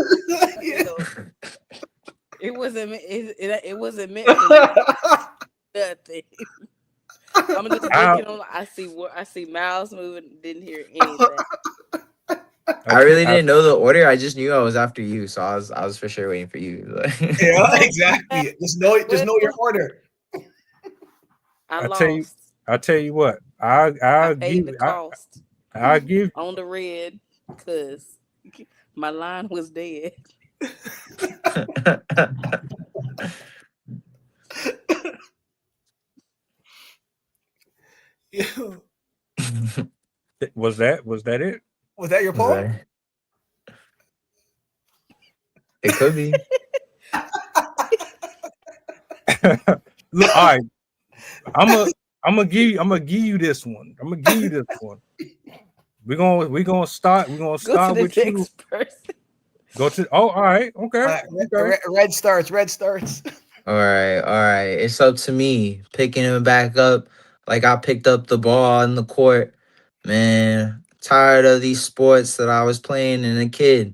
It wasn't meant for me. Nothing. I'm just looking on. I see mouths moving. Didn't hear anything. I really didn't know the order. I just knew I was after you, so I was for sure waiting for you. Yeah, exactly. Just know your order. I lost. I tell you what. I'll paid give the cost. I'll give on the red because my line was dead. Was that it? Was that your poem? It could be. Look, all right. I'm gonna give you this one. We're gonna start with you. Person. Go to all right, okay. Red starts. All right. It's up to me picking him back up like I picked up the ball in the court. Man, tired of these sports that I was playing as a kid.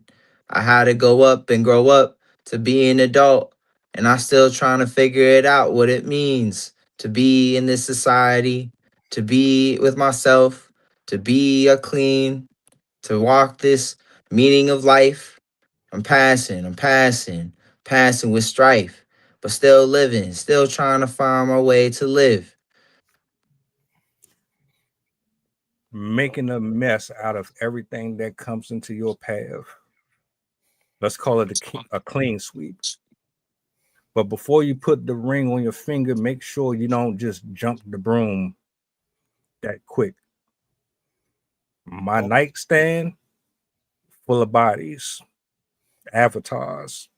I had to go up and grow up to be an adult, and I still trying to figure it out what it means to be in this society, to be with myself, to be a clean, to walk this meaning of life. I'm passing with strife, but still living, still trying to find my way to live. Making a mess out of everything that comes into your path. Let's call it a clean sweep. But before you put the ring on your finger, make sure you don't just jump the broom that quick. My nightstand full of bodies. avatars,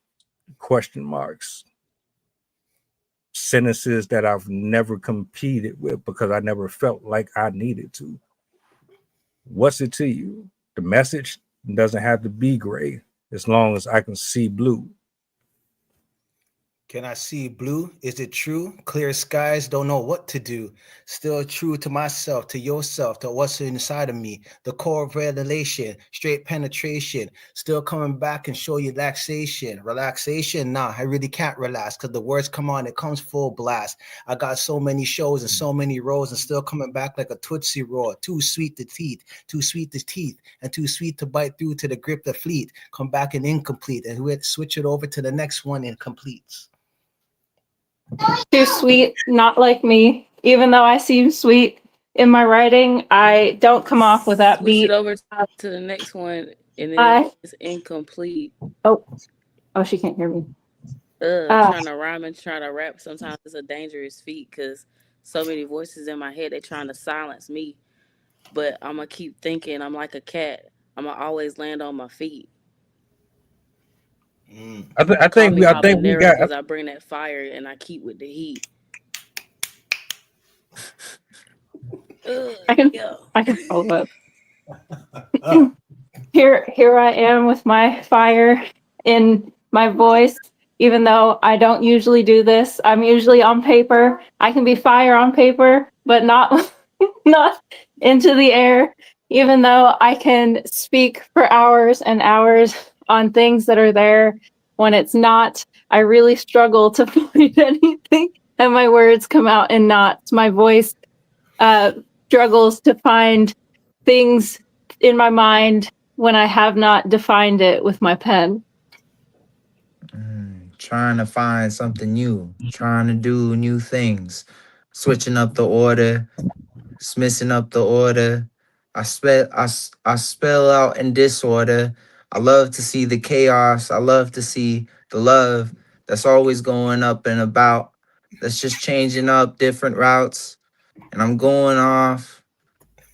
question marks, sentences that I've never competed with because I never felt like I needed to. What's it to you? The message doesn't have to be gray as long as I can see blue. Can I see blue? Is it true? Clear skies, don't know what to do. Still true to myself, to yourself, to what's inside of me. The core of revelation, straight penetration. Still coming back and show you relaxation. Relaxation? Nah, I really can't relax because the words come on, it comes full blast. I got so many shows and so many roles and still coming back like a Tootsie Roll. Too sweet to teeth, and too sweet to bite through to the grip of fleet. Come back and incomplete and we switch it over to the next one and completes. Too sweet, not like me. Even though I seem sweet in my writing, I don't come off with that Switch beat. it over to the next one, and then I- it's incomplete. Oh, she can't hear me. Trying to rhyme and trying to rap sometimes is a dangerous feat because so many voices in my head, they're trying to silence me. But I'm going to keep thinking. I'm like a cat. I'm going to always land on my feet. I think we got because I bring that fire and I keep with the heat. I can follow up. Here I am with my fire in my voice. Even though I don't usually do this, I'm usually on paper. I can be fire on paper, but not not into the air. Even though I can speak for hours and hours on things that are there when it's not, I really struggle to find anything, and my words come out in knots. My voice struggles to find things in my mind when I have not defined it with my pen. Trying to find something new, trying to do new things, switching up the order, mixing up the order. I spell out in disorder. I love to see the chaos. I love to see the love that's always going up and about. That's just changing up different routes. And I'm going off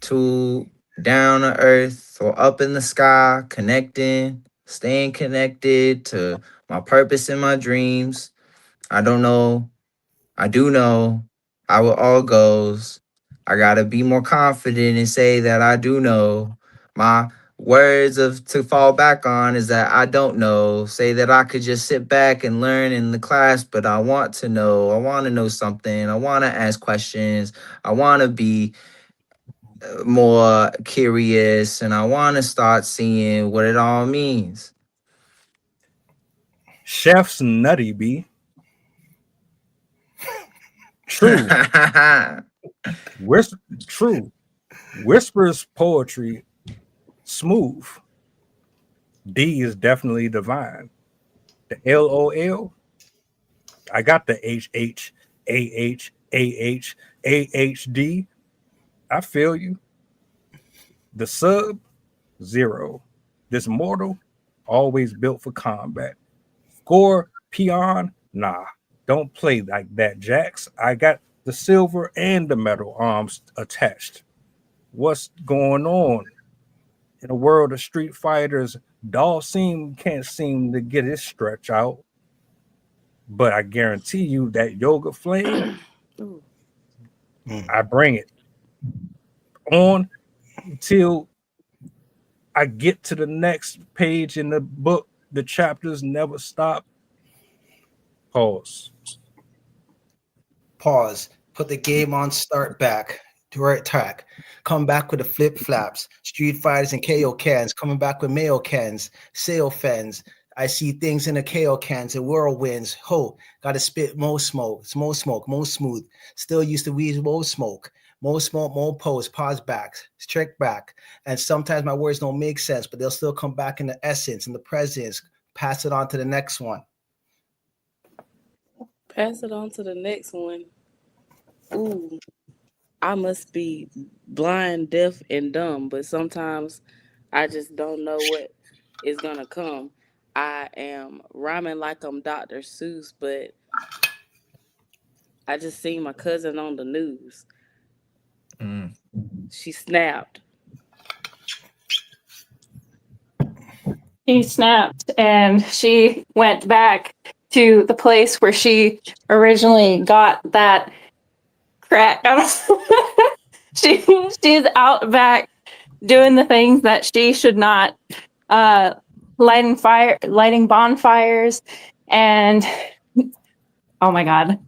to down to earth or up in the sky, connecting, staying connected to my purpose and my dreams. I don't know. I do know how it all goes. I gotta be more confident and say that I do know. My words of to fall back on is that I don't know. Say that I could just sit back and learn in the class, but I want to know. I want to know something. I want to ask questions. I want to be more curious, and I want to start seeing what it all means. Chef's Nutty B. True. True. Whispers poetry smooth. D is definitely divine. The LOL. I got the HH, AH, AH, AHD. I feel you. The sub, 0. This mortal, always built for combat. Score, peon, nah. Don't play like that, Jax. I got the silver and the metal arms attached. What's going on? In a world of street fighters, can't seem to get his stretch out. But I guarantee you that yoga flame, I bring it on until I get to the next page in the book. The chapters never stop. Pause. Put the game on start back. To right track. Come back with the flip flaps. Street fighters and KO cans. Coming back with mayo cans. Sale fans. I see things in the KO cans and whirlwinds. Ho, gotta spit more smoke, more smooth. Still used to weed more smoke, more pose, pause back, trick back. And sometimes my words don't make sense, but they'll still come back in the essence, in the presence. Pass it on to the next one. Pass it on to the next one. Ooh, I must be blind, deaf, and dumb, but sometimes I just don't know what is gonna come. I am rhyming like I'm Dr. Seuss, but I just seen my cousin on the news. She snapped. he snapped and she went back to the place where she originally got that crack. She's out back doing the things that she should not, lighting bonfires, and oh my god.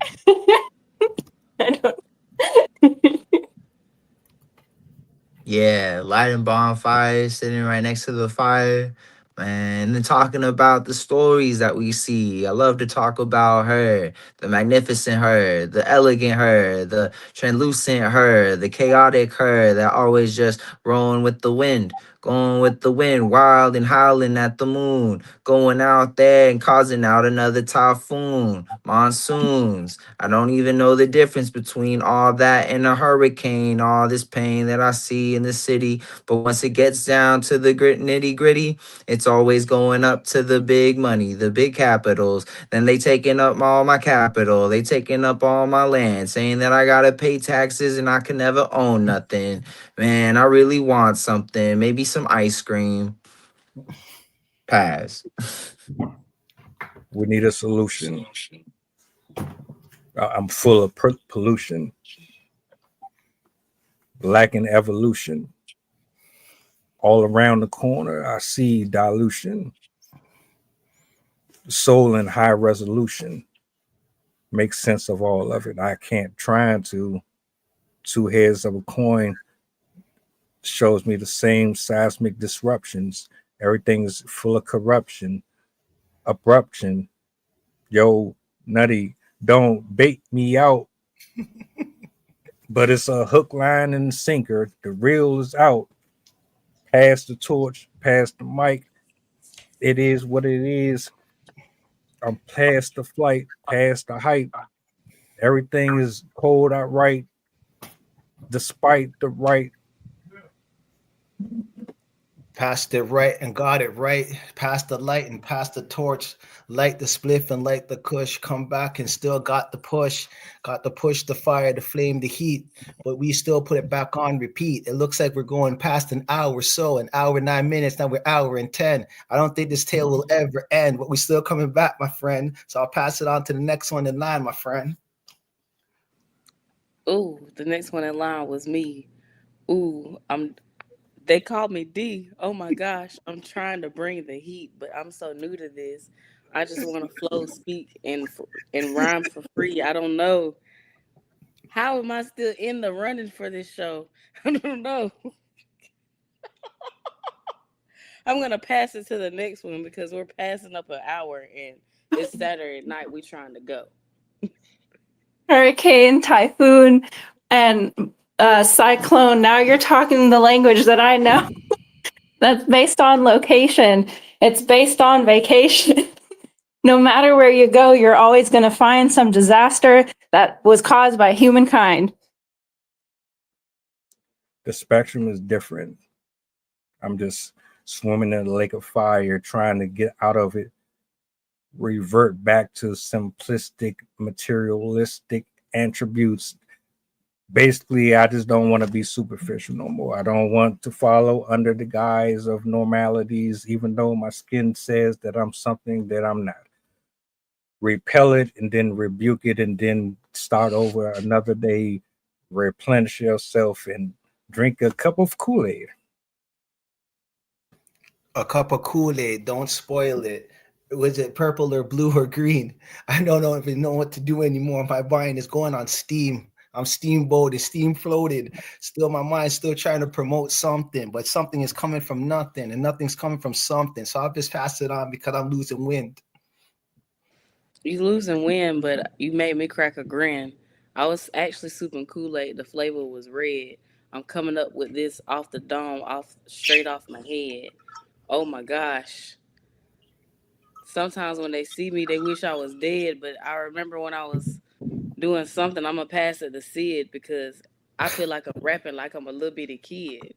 I don't. Yeah, lighting bonfires, sitting right next to the fire, man, and then talking about the stories that we see. I love to talk about her, the magnificent her, the elegant her, the translucent her, the chaotic her that always just rolling with the wind, going with the wind, wild and howling at the moon, going out there and causing out another typhoon, monsoons. I don't even know the difference between all that and a hurricane, all this pain that I see in the city. But once it gets down to the nitty gritty, it's always going up to the big money, the big capitals. Then they taking up all my capital. They taking up all my land, saying that I gotta pay taxes and I can never own nothing. Man, I really want something. Maybe some ice cream. Pass. We need a solution. I'm full of pollution, lacking evolution. All around the corner, I see dilution. Soul in high resolution. Make sense of all of it. I can't try to. Two heads of a coin shows me the same seismic disruptions. Everything is full of corruption, abruption. Yo, Nutty, don't bait me out. But it's a hook, line, and sinker. The reel is out. Pass the torch, pass the mic. It is what it is. I'm past the flight, past the hype. Everything is cold outright, despite the right. Passed it right and got it right. Passed the light and passed the torch. Light the spliff and light the kush. Come back and still got the push. Got the push, the fire, the flame, the heat. But we still put it back on repeat. It looks like we're going past an hour or so. An hour, 9 minutes. Now we're hour and 10. I don't think this tale will ever end. But we're still coming back, my friend. So I'll pass it on to the next one in line, my friend. Ooh, the next one in line was me. Ooh, they called me D. Oh my gosh, I'm trying to bring the heat, but I'm so new to this. I just want to flow, speak, and rhyme for free. I don't know. How am I still in the running for this show? I don't know. I'm gonna pass it to the next one because we're passing up an hour and it's Saturday night. We trying to go. Hurricane, typhoon, and cyclone. Now you're talking the language that I know. That's based on location. It's based on vacation. No matter where you go, you're always going to find some disaster that was caused by humankind. The spectrum is different. I'm just swimming in a lake of fire, trying to get out of it, revert back to simplistic, materialistic attributes. Basically, I just don't want to be superficial no more. I don't want to follow under the guise of normalities, even though my skin says that I'm something that I'm not. Repel it and then rebuke it and then start over another day, replenish yourself and drink a cup of Kool-Aid. A cup of Kool-Aid, don't spoil it. Was it purple or blue or green? I don't even know what to do anymore. My mind is going on steam. I'm steamboated, steam floated. Still, my mind's still trying to promote something, but something is coming from nothing and nothing's coming from something. So I'll just pass it on because I'm losing wind. You losing wind, but you made me crack a grin. I was actually souping Kool-Aid. The flavor was red. I'm coming up with this off the dome, straight off my head. Oh my gosh. Sometimes when they see me, they wish I was dead, but I remember when I was doing something, I'm gonna pass it to Sid because I feel like I'm rapping like I'm a little bitty kid.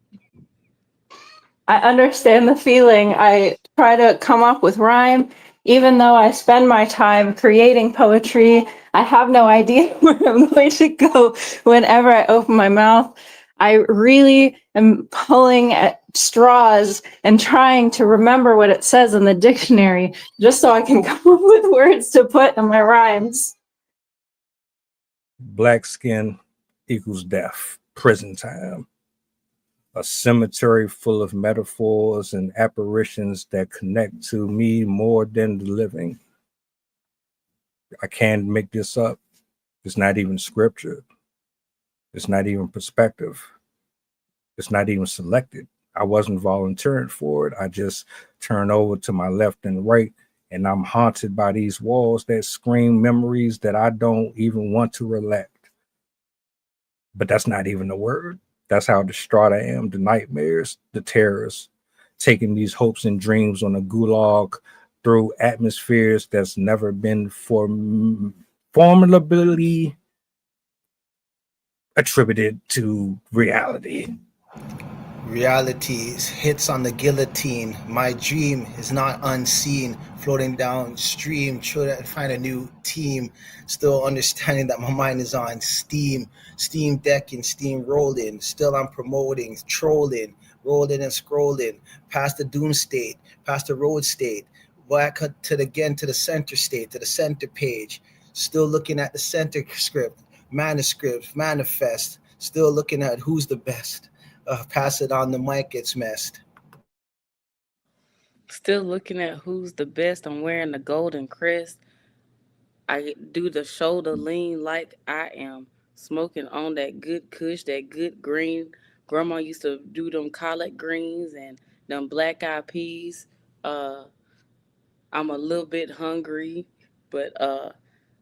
I understand the feeling. I try to come up with rhyme. Even though I spend my time creating poetry, I have no idea where I'm going to go whenever I open my mouth. I really am pulling at straws and trying to remember what it says in the dictionary just so I can come up with words to put in my rhymes. Black skin equals death, prison time. A cemetery full of metaphors and apparitions that connect to me more than the living. I can't make this up. It's not even scripture. It's not even perspective. It's not even selected. I wasn't volunteering for it. I just turned over to my left and right, and I'm haunted by these walls that scream memories that I don't even want to relect. But that's not even the word. That's how distraught I am. The nightmares, the terrors, taking these hopes and dreams on a gulag through atmospheres that's never been formally attributed to reality. Realities hits on the guillotine. My dream is not unseen, floating downstream, trying to find a new team. Still understanding that my mind is on steam decking, steam rolling. Still I'm promoting, trolling, rolling and scrolling past the doom state, past the road state, back to the center state, to the center page. Still looking at the center script, manifest. Still looking at who's the best. Pass it on, the mic gets messed. Still looking at who's the best. I'm wearing the golden crest. I do the shoulder lean like I am smoking on that good kush, that good green. Grandma used to do them collard greens and them black eyed peas. Uh, I'm a little bit hungry, but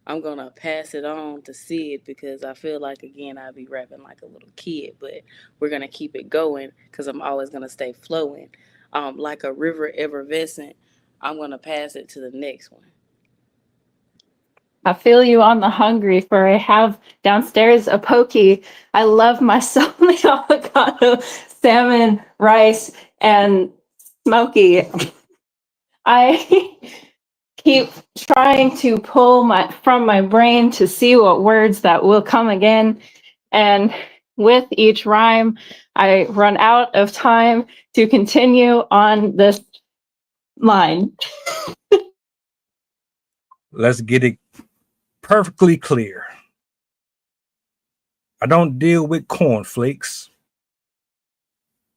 I'm gonna pass it on to Sid because I feel like again I'll be rapping like a little kid, but we're gonna keep it going because I'm always gonna stay flowing. Like a river effervescent, I'm gonna pass it to the next one. I feel you on the hungry, for I have downstairs a pokey. I love myself the avocado, salmon, rice, and smoky. I keep trying to pull from my brain to see what words that will come again. And with each rhyme, I run out of time to continue on this line. Let's get it perfectly clear. I don't deal with cornflakes.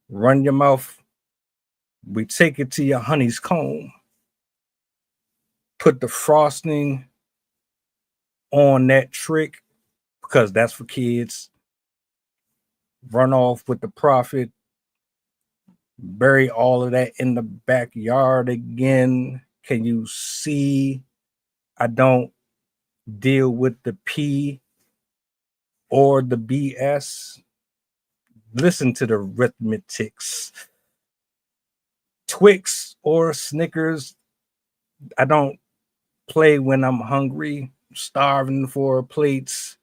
Run your mouth. We take it to your honey's comb. Put the frosting on that trick because that's for kids. Run off with the profit. Bury all of that in the backyard again. Can you see? I don't deal with the P or the BS. Listen to the arithmetics. Twix or Snickers. I don't play when I'm hungry, starving for plates.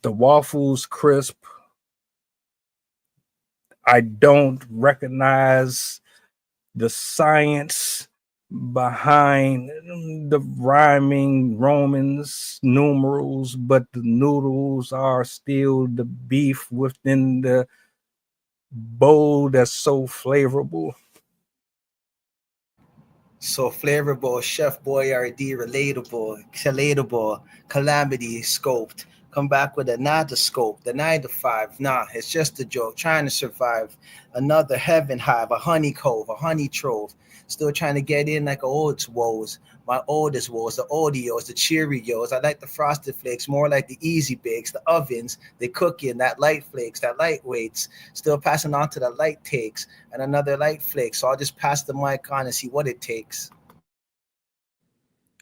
The waffles crisp. I don't recognize the science behind the rhyming Romans numerals, but the noodles are still the beef within the bowl that's so flavorful. So flavorful, Chef Boyardee, relatable, calamity scoped. Come back with a nada scope, the 9 to 5. Nah, it's just a joke. Trying to survive. Another heaven hive, a honey cove, a honey trove. Still trying to get in like old woes. My oldest woes, the Oreos, the Cheerios. I like the frosted flakes, more like the easy bakes, the ovens, they cooking, that light flakes, that lightweights. Still passing on to the light takes and another light flake. So I'll just pass the mic on and see what it takes.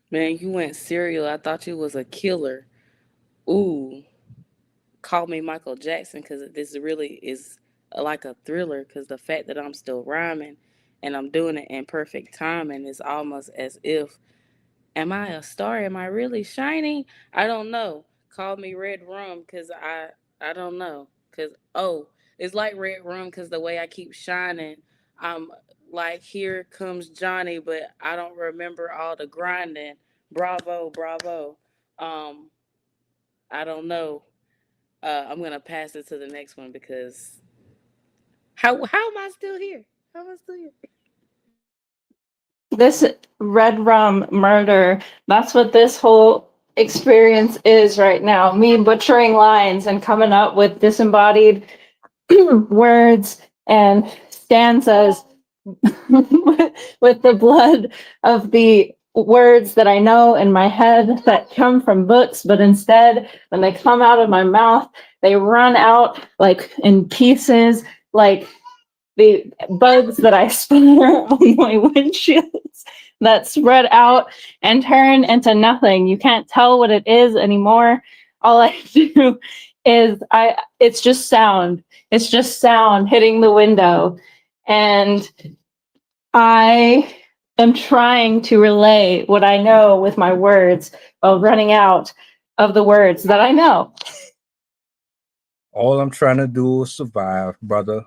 Man, you went cereal. I thought you was a killer. Ooh, call me Michael Jackson because this really is like a thriller because the fact that I'm still rhyming and I'm doing it in perfect time and it's almost as if, am I a star? Am I really shining? I don't know. Call me Red Rum because I don't know. Because, oh, it's like Red Rum because the way I keep shining, I'm like, here comes Johnny, but I don't remember all the grinding. Bravo, bravo. Um, I don't know. I'm gonna pass it to the next one because how am I still here? How am I still here? This red rum murder, that's what this whole experience is right now. Me butchering lines and coming up with disembodied words and stanzas with the blood of the words that I know in my head that come from books, but instead, when they come out of my mouth, they run out like in pieces, like the bugs that I spear on my windshields that spread out and turn into nothing. You can't tell what it is anymore. All I do is it's just sound. It's just sound hitting the window. And I am trying to relay what I know with my words while running out of the words that I know. All I'm trying to do is survive, brother.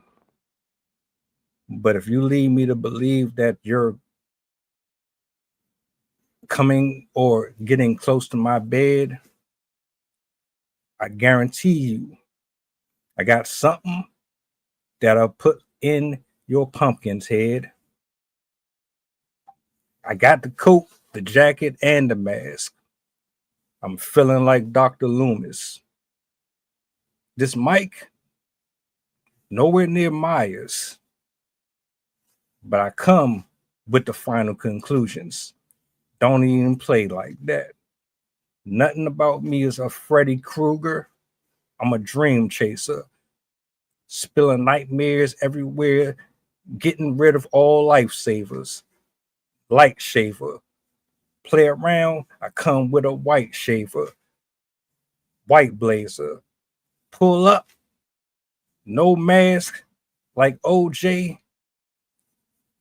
But if you lead me to believe that you're coming or getting close to my bed, I guarantee you, I got something that I'll put in your pumpkin's head. I got the coat, the jacket, and the mask. I'm feeling like Dr. Loomis. This mic, nowhere near Myers, but I come with the final conclusions. Don't even play like that. Nothing about me is a Freddy Krueger. I'm a dream chaser, spilling nightmares everywhere, getting rid of all lifesavers. Light shaver. Play around, I come with a white shaver. White blazer. Pull up, no mask, like OJ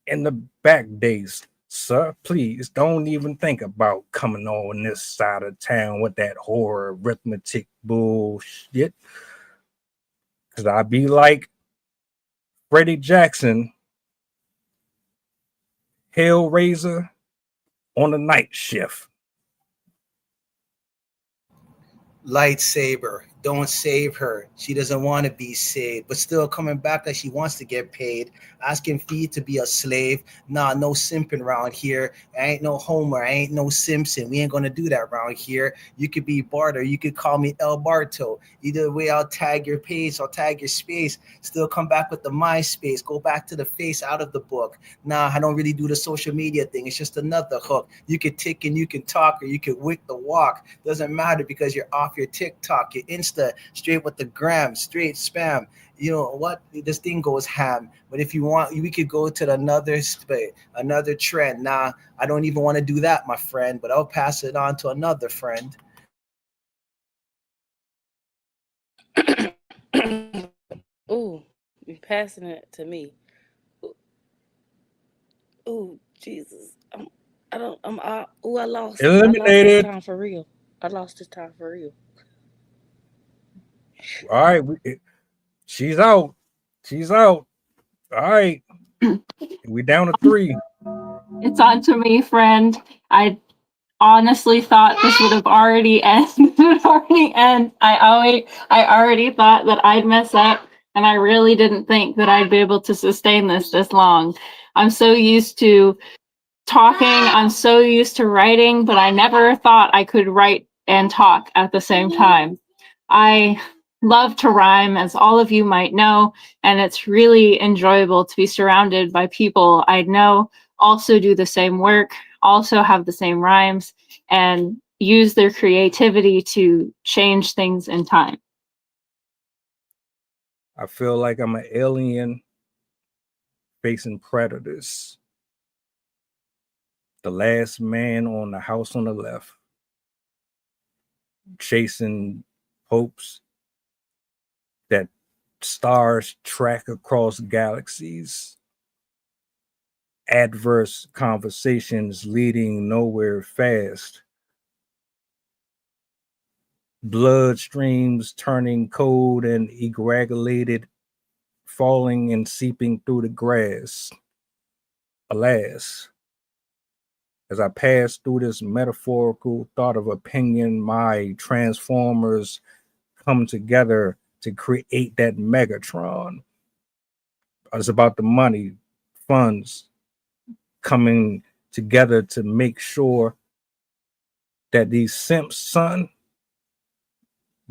in the back days. Sir, please don't even think about coming on this side of town with that horror arithmetic bullshit. Cause I be like Freddie Jackson, Hellraiser on the night shift. Lightsaber, don't save her. She doesn't want to be saved, but still coming back like she wants to get paid. Asking Fee to be a slave. Nah, no simping around here. I ain't no Homer. I ain't no Simpson. We ain't gonna do that around here. You could be Barter. You could call me El Barto. Either way, I'll tag your page. I'll tag your space. Still come back with the MySpace. Go back to the face out of the book. Nah, I don't really do the social media thing. It's just another hook. You could tick and you can talk, or you could wick the walk. Doesn't matter because you're off your TikTok, your Insta, straight with the gram, straight spam. You know what? This thing goes ham. But if you want, we could go to another trend. Nah, I don't even want to do that, my friend. But I'll pass it on to another friend. Ooh, you passing it to me. Ooh, Jesus. I don't. Ooh, I lost. I lost this Eliminated. time for real. I lost this time for real. All right, she's out. She's out. All right, we down to 3. It's on to me, friend. I honestly thought this would have already ended. I already thought that I'd mess up, and I really didn't think that I'd be able to sustain this long. I'm so used to talking, I'm so used to writing, but I never thought I could write and talk at the same time. I love to rhyme, as all of you might know, and it's really enjoyable to be surrounded by people I know also do the same work, also have the same rhymes, and use their creativity to change things in time. I feel like I'm an alien facing predators. The last man on the house on the left, chasing hopes that stars track across galaxies. Adverse conversations leading nowhere fast. Bloodstreams turning cold and coagulated, falling and seeping through the grass. Alas, as I pass through this metaphorical thought of opinion, my transformers come together to create that Megatron. It's about the money, funds coming together to make sure that these simps, son,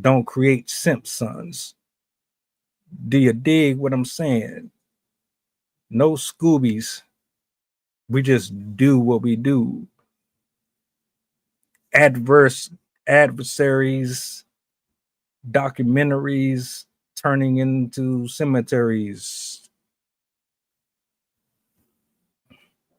don't create simp sons. Do you dig what I'm saying? No Scoobies. We just do what we do. Adversaries, documentaries turning into cemeteries.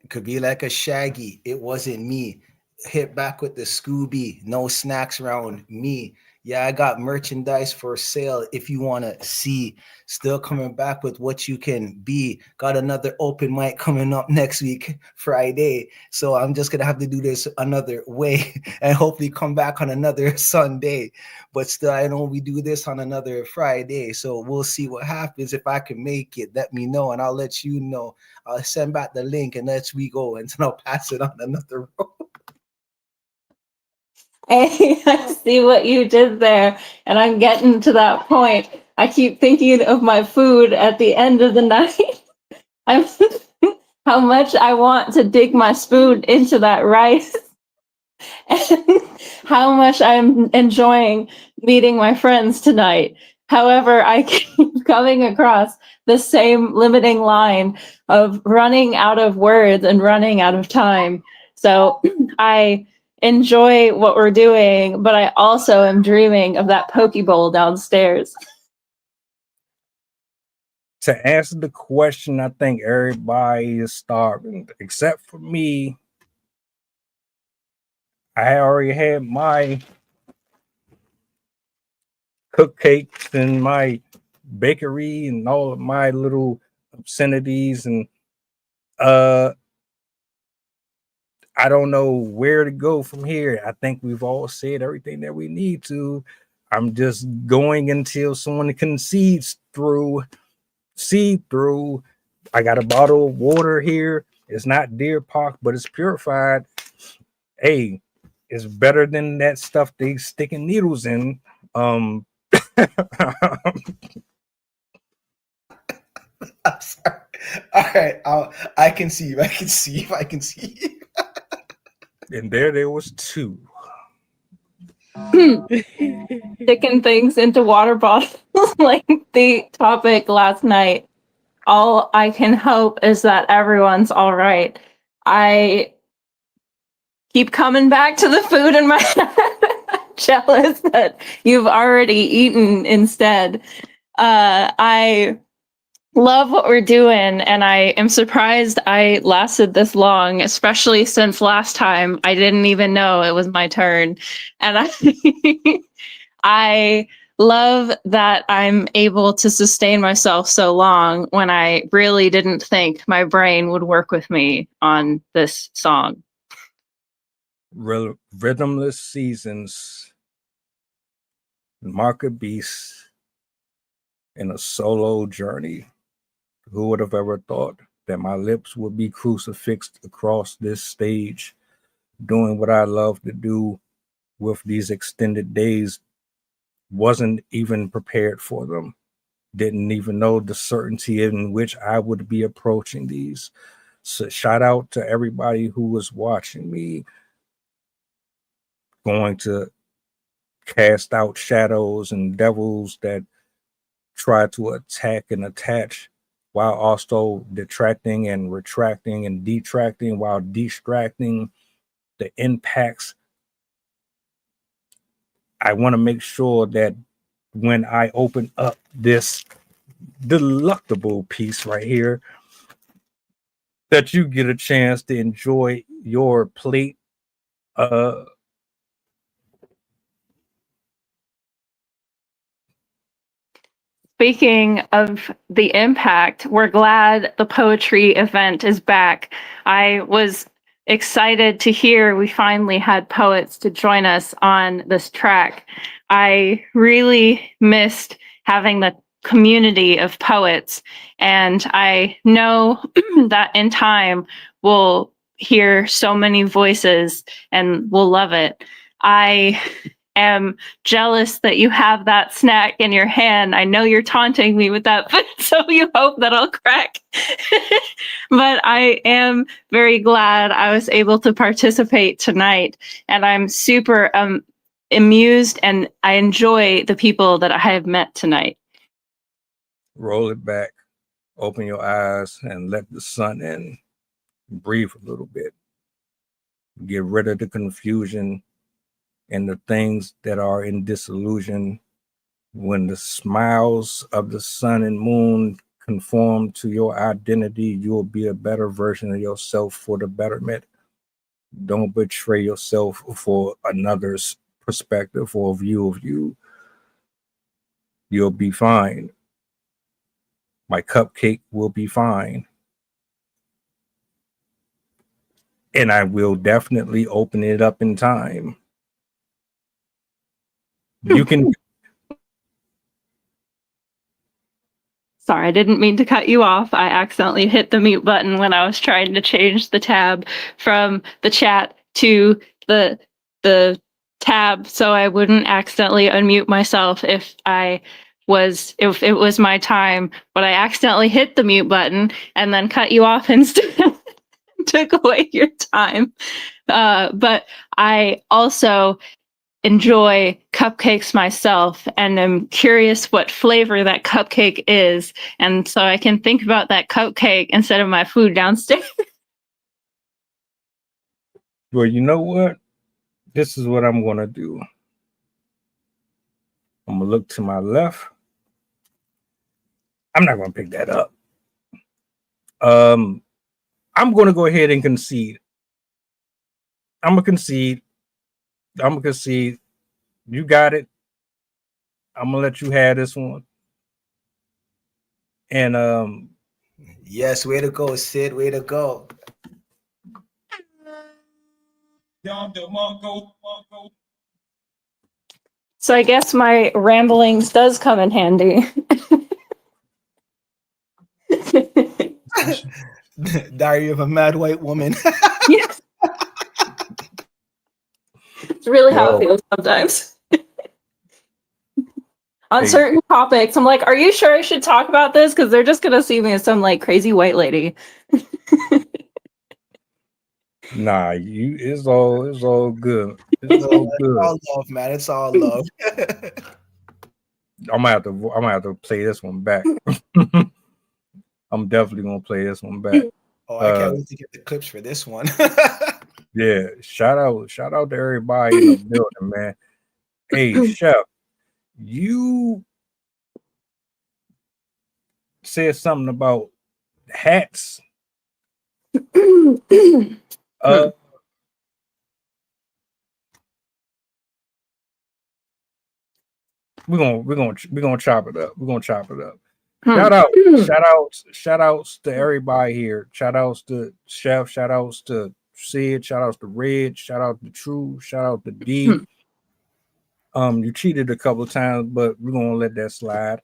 It could be like a Shaggy. It wasn't me. Hit back with the Scooby. No snacks around me. Yeah, I got merchandise for sale if you want to see. Still coming back with what you can be. Got another open mic coming up next week, Friday. So I'm just going to have to do this another way and hopefully come back on another Sunday. But still, I know we do this on another Friday. So we'll see what happens. If I can make it, let me know and I'll let you know. I'll send back the link and let's we go. And then I'll pass it on another road. Hey, I see what you did there, and I'm getting to that point. I keep thinking of my food at the end of the night. I'm how much I want to dig my spoon into that rice, and how much I'm enjoying meeting my friends tonight. However, I keep coming across the same limiting line of running out of words and running out of time. So I enjoy what we're doing, but I also am dreaming of that poke bowl downstairs. To answer the question, I think everybody is starving, except for me. I already had my cupcakes and my bakery and all of my little obscenities, and I don't know where to go from here. I think we've all said everything that we need to. I'm just going until someone can see through. I got a bottle of water here. It's not Deer Park, but it's purified. Hey, it's better than that stuff they sticking needles in. I'm sorry. All right, I can see you. And there was two. Sticking things into water bottles like the topic last night. All I can hope is that everyone's all right. I keep coming back to the food in my head. Jealous that you've already eaten instead. I love what we're doing, and I am surprised I lasted this long, especially since last time I didn't even know it was my turn. And I love that I'm able to sustain myself so long when I really didn't think my brain would work with me on this song. Rhythmless Seasons, Market Beast, in a solo journey. Who would have ever thought that my lips would be crucifixed across this stage, doing what I love to do with these extended days? Wasn't even prepared for them. Didn't even know the certainty in which I would be approaching these. So shout out to everybody who was watching me, going to cast out shadows and devils that try to attack and attach, while also detracting and retracting and detracting, while distracting the impacts. I want to make sure that when I open up this delectable piece right here, that you get a chance to enjoy your plate. Speaking of the impact, we're glad the poetry event is back. I was excited to hear we finally had poets to join us on this track. I really missed having the community of poets, and I know that in time we'll hear so many voices and we'll love it. I am jealous that you have that snack in your hand. I know you're taunting me with that, but so you hope that I'll crack. But I am very glad I was able to participate tonight, and I'm super amused, and I enjoy the people that I have met tonight. Roll it back, open your eyes, and let the sun in. Breathe a little bit. Get rid of the confusion and the things that are in disillusion. When the smiles of the sun and moon conform to your identity, you will be a better version of yourself for the betterment. Don't betray yourself for another's perspective or view of you. You'll be fine. My cupcake will be fine. And I will definitely open it up in time. You can. Sorry, I didn't mean to cut you off. I accidentally hit the mute button when I was trying to change the tab from the chat to the tab, so I wouldn't accidentally unmute myself if it was my time. But I accidentally hit the mute button and then cut you off instead. Took away your time. But I also enjoy cupcakes myself, and I'm curious what flavor that cupcake is, and so I can think about that cupcake instead of my food downstairs. Well, you know what? This is what I'm going to do. I'm going to look to my left. I'm not going to pick that up. I'm going to go ahead and concede. I'm going to concede. You got it. I'm going to let you have this one. And Yes, way to go, Sid. Way to go. So I guess my ramblings does come in handy. Diary of a Mad White Woman. Yes. It's really how Whoa. it feels sometimes. On Hey. certain topics, I'm like, are you sure I should talk about this? Because they're just gonna see me as some like crazy white lady. nah, it's all good. It's all It's good. all love, man. It's all love. I'm gonna have to play this one back. I'm definitely gonna play this one back. Oh, I can't wait to get the clips for this one. Yeah, shout out to everybody in the building, man. Hey, Chef, you said something about hats. We're gonna chop it up. We're gonna chop it up. Shout outs to everybody here. Shout outs to Chef. Shout outs to Sid. Shout outs to Red. Shout out to True. Shout out to D. You cheated a couple of times, but we're gonna let that slide.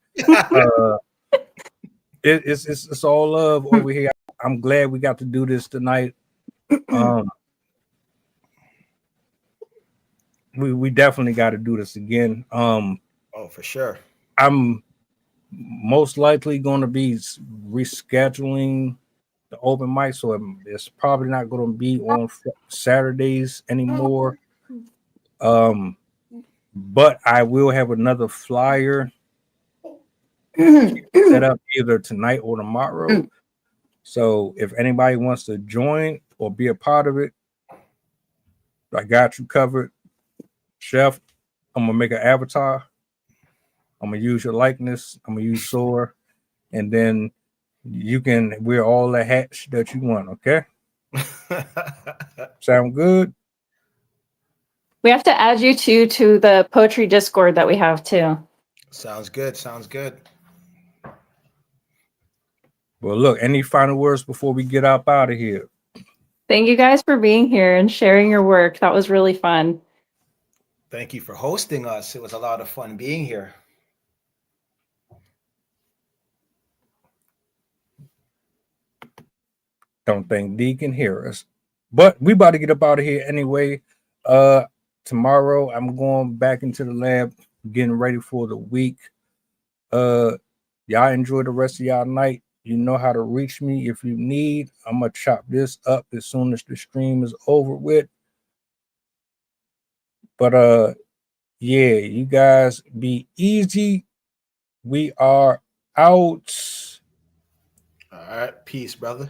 It's all love over here. I'm glad we got to do this tonight. We definitely got to do this again. Oh, for sure. I'm most likely going to be rescheduling the open mic, so it's probably not going to be on Saturdays anymore. But I will have another flyer set up either tonight or tomorrow. So if anybody wants to join or be a part of it, I got you covered. Chef, I'm gonna make an avatar. I'm gonna use your likeness. I'm gonna use Soar, and then you can wear all the hats that you want. Okay? Sound good? We have to add you to the poetry Discord that we have too. Sounds good. Sounds good. Well, look, any final words before we get up out of here? Thank you guys for being here and sharing your work. That was really fun. Thank you for hosting us. It was a lot of fun being here. Don't think D can hear us, but we about to get up out of here anyway. tomorrow I'm going back into the lab, getting ready for the week. Y'all enjoy the rest of y'all night. You know how to reach me if you need. I'm gonna chop this up as soon as the stream is over with. But yeah, you guys be easy. We are out. All right, peace, brother.